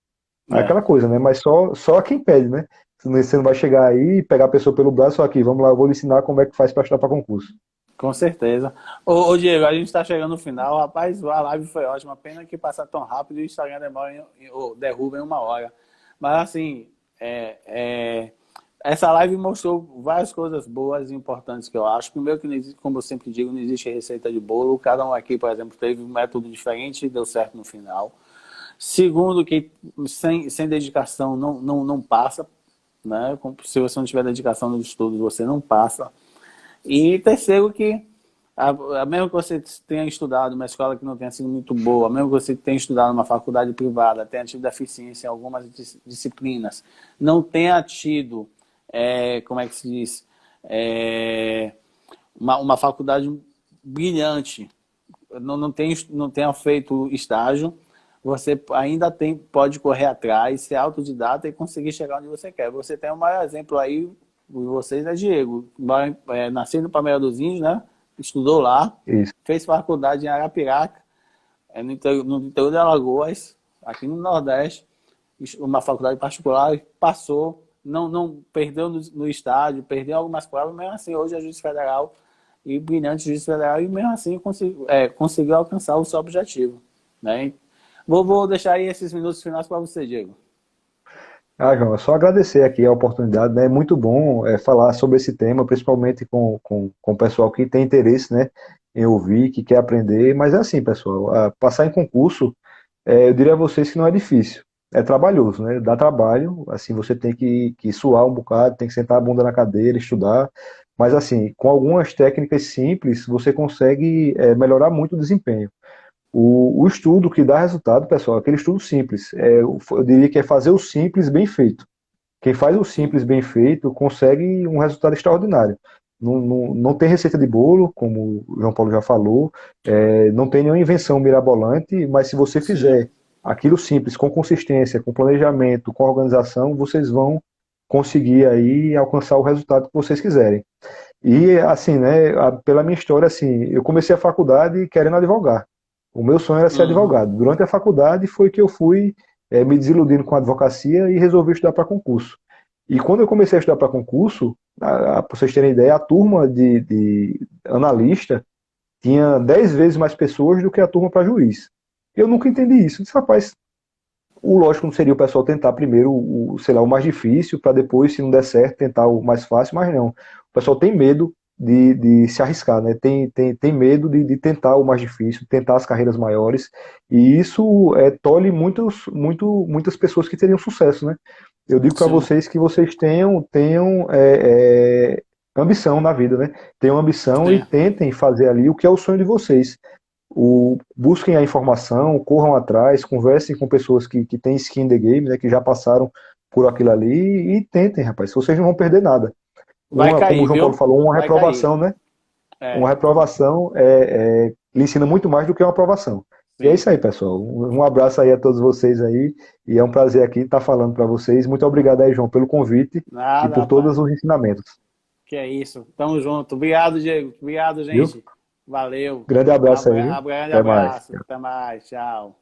É é. aquela coisa, né? Mas só quem pede, né? Você não vai chegar aí e pegar a pessoa pelo braço, só aqui, vamos lá, eu vou lhe ensinar como é que faz para estudar para concurso. Com certeza. Ô, Diego, a gente está chegando no final. Rapaz, a live foi ótima. Pena que passa tão rápido e o Instagram demora ou derruba em 1 hora. Mas assim, essa live mostrou várias coisas boas e importantes que eu acho. Primeiro que, não existe, como eu sempre digo, não existe receita de bolo. Cada um aqui, por exemplo, teve um método diferente e deu certo no final. Segundo, que sem dedicação não passa. Né? Se você não tiver dedicação nos estudos, você não passa. E terceiro que mesmo que você tenha estudado uma escola que não tenha sido muito boa, mesmo que você tenha estudado uma faculdade privada, tenha tido deficiência em algumas disciplinas, não tenha tido, como é que se diz, é, uma faculdade brilhante, não tenha feito estágio, você ainda pode correr atrás, ser autodidata e conseguir chegar onde você quer. Você tem um maior exemplo aí, vocês é Diego, nasceu no Palmeira dos Índios, né? Estudou lá, Isso. fez faculdade em Arapiraca, no interior de Alagoas, aqui no Nordeste, uma faculdade particular, passou, não perdeu no estádio, perdeu algumas provas, mesmo assim hoje é juiz federal e brilhante juiz federal e mesmo assim conseguiu alcançar o seu objetivo. Né? Vou deixar aí esses minutos finais para você, Diego. Ah, João, é só agradecer aqui a oportunidade, né? É muito bom falar sobre esse tema, principalmente com o pessoal que tem interesse, né, em ouvir, que quer aprender. Mas é assim, pessoal, passar em concurso, eu diria a vocês que não é difícil. É trabalhoso, né? Dá trabalho, assim, você tem que suar um bocado, tem que sentar a bunda na cadeira, estudar. Mas assim, com algumas técnicas simples, você consegue melhorar muito o desempenho. O estudo que dá resultado, pessoal, é aquele estudo simples. Eu diria que é fazer o simples bem feito. Quem faz o Sim, simples bem feito consegue um resultado extraordinário. Não tem receita de bolo, como o João Paulo já falou, não tem nenhuma invenção mirabolante, mas se você sim, fizer aquilo simples, com consistência, com planejamento, com organização, vocês vão conseguir aí alcançar o resultado que vocês quiserem. E assim, né, pela minha história, assim, eu comecei a faculdade querendo advogar. O meu sonho era ser uhum, advogado. Durante a faculdade foi que eu fui me desiludindo com a advocacia e resolvi estudar para concurso. E quando eu comecei a estudar para concurso, para vocês terem ideia, a turma de analista tinha 10 vezes mais pessoas do que a turma para juiz. Eu nunca entendi isso. Eu disse, rapaz, o lógico não seria o pessoal tentar primeiro sei lá, o mais difícil, para depois, se não der certo, tentar o mais fácil, mas não. O pessoal tem medo de se arriscar, né? Tem medo de tentar o mais difícil, tentar as carreiras maiores, e isso tolhe muitas pessoas que teriam sucesso, né? Eu digo para Sim, vocês que vocês tenham ambição na vida, né? Tenham ambição e sim. tentem fazer ali o que é o sonho de vocês. Busquem a informação, corram atrás, conversem com pessoas que têm skin in the game, né, que já passaram por aquilo ali e tentem, rapaz. Vocês não vão perder nada. Vai Como o cair, João Paulo viu? falou, uma Vai cair. reprovação, né? Uma É, reprovação lhe ensina muito mais do que uma aprovação. E é sim. isso aí, pessoal. Um abraço aí a todos vocês aí. E é um prazer aqui estar falando para vocês. Muito obrigado aí, João, pelo convite e Nada, por rapaz. todos os ensinamentos. Que é isso. Tamo junto. Obrigado, Diego. Obrigado, Viu? gente. Valeu. Grande abraço aí, viu? Grande Até mais. abraço. Até mais. Tchau.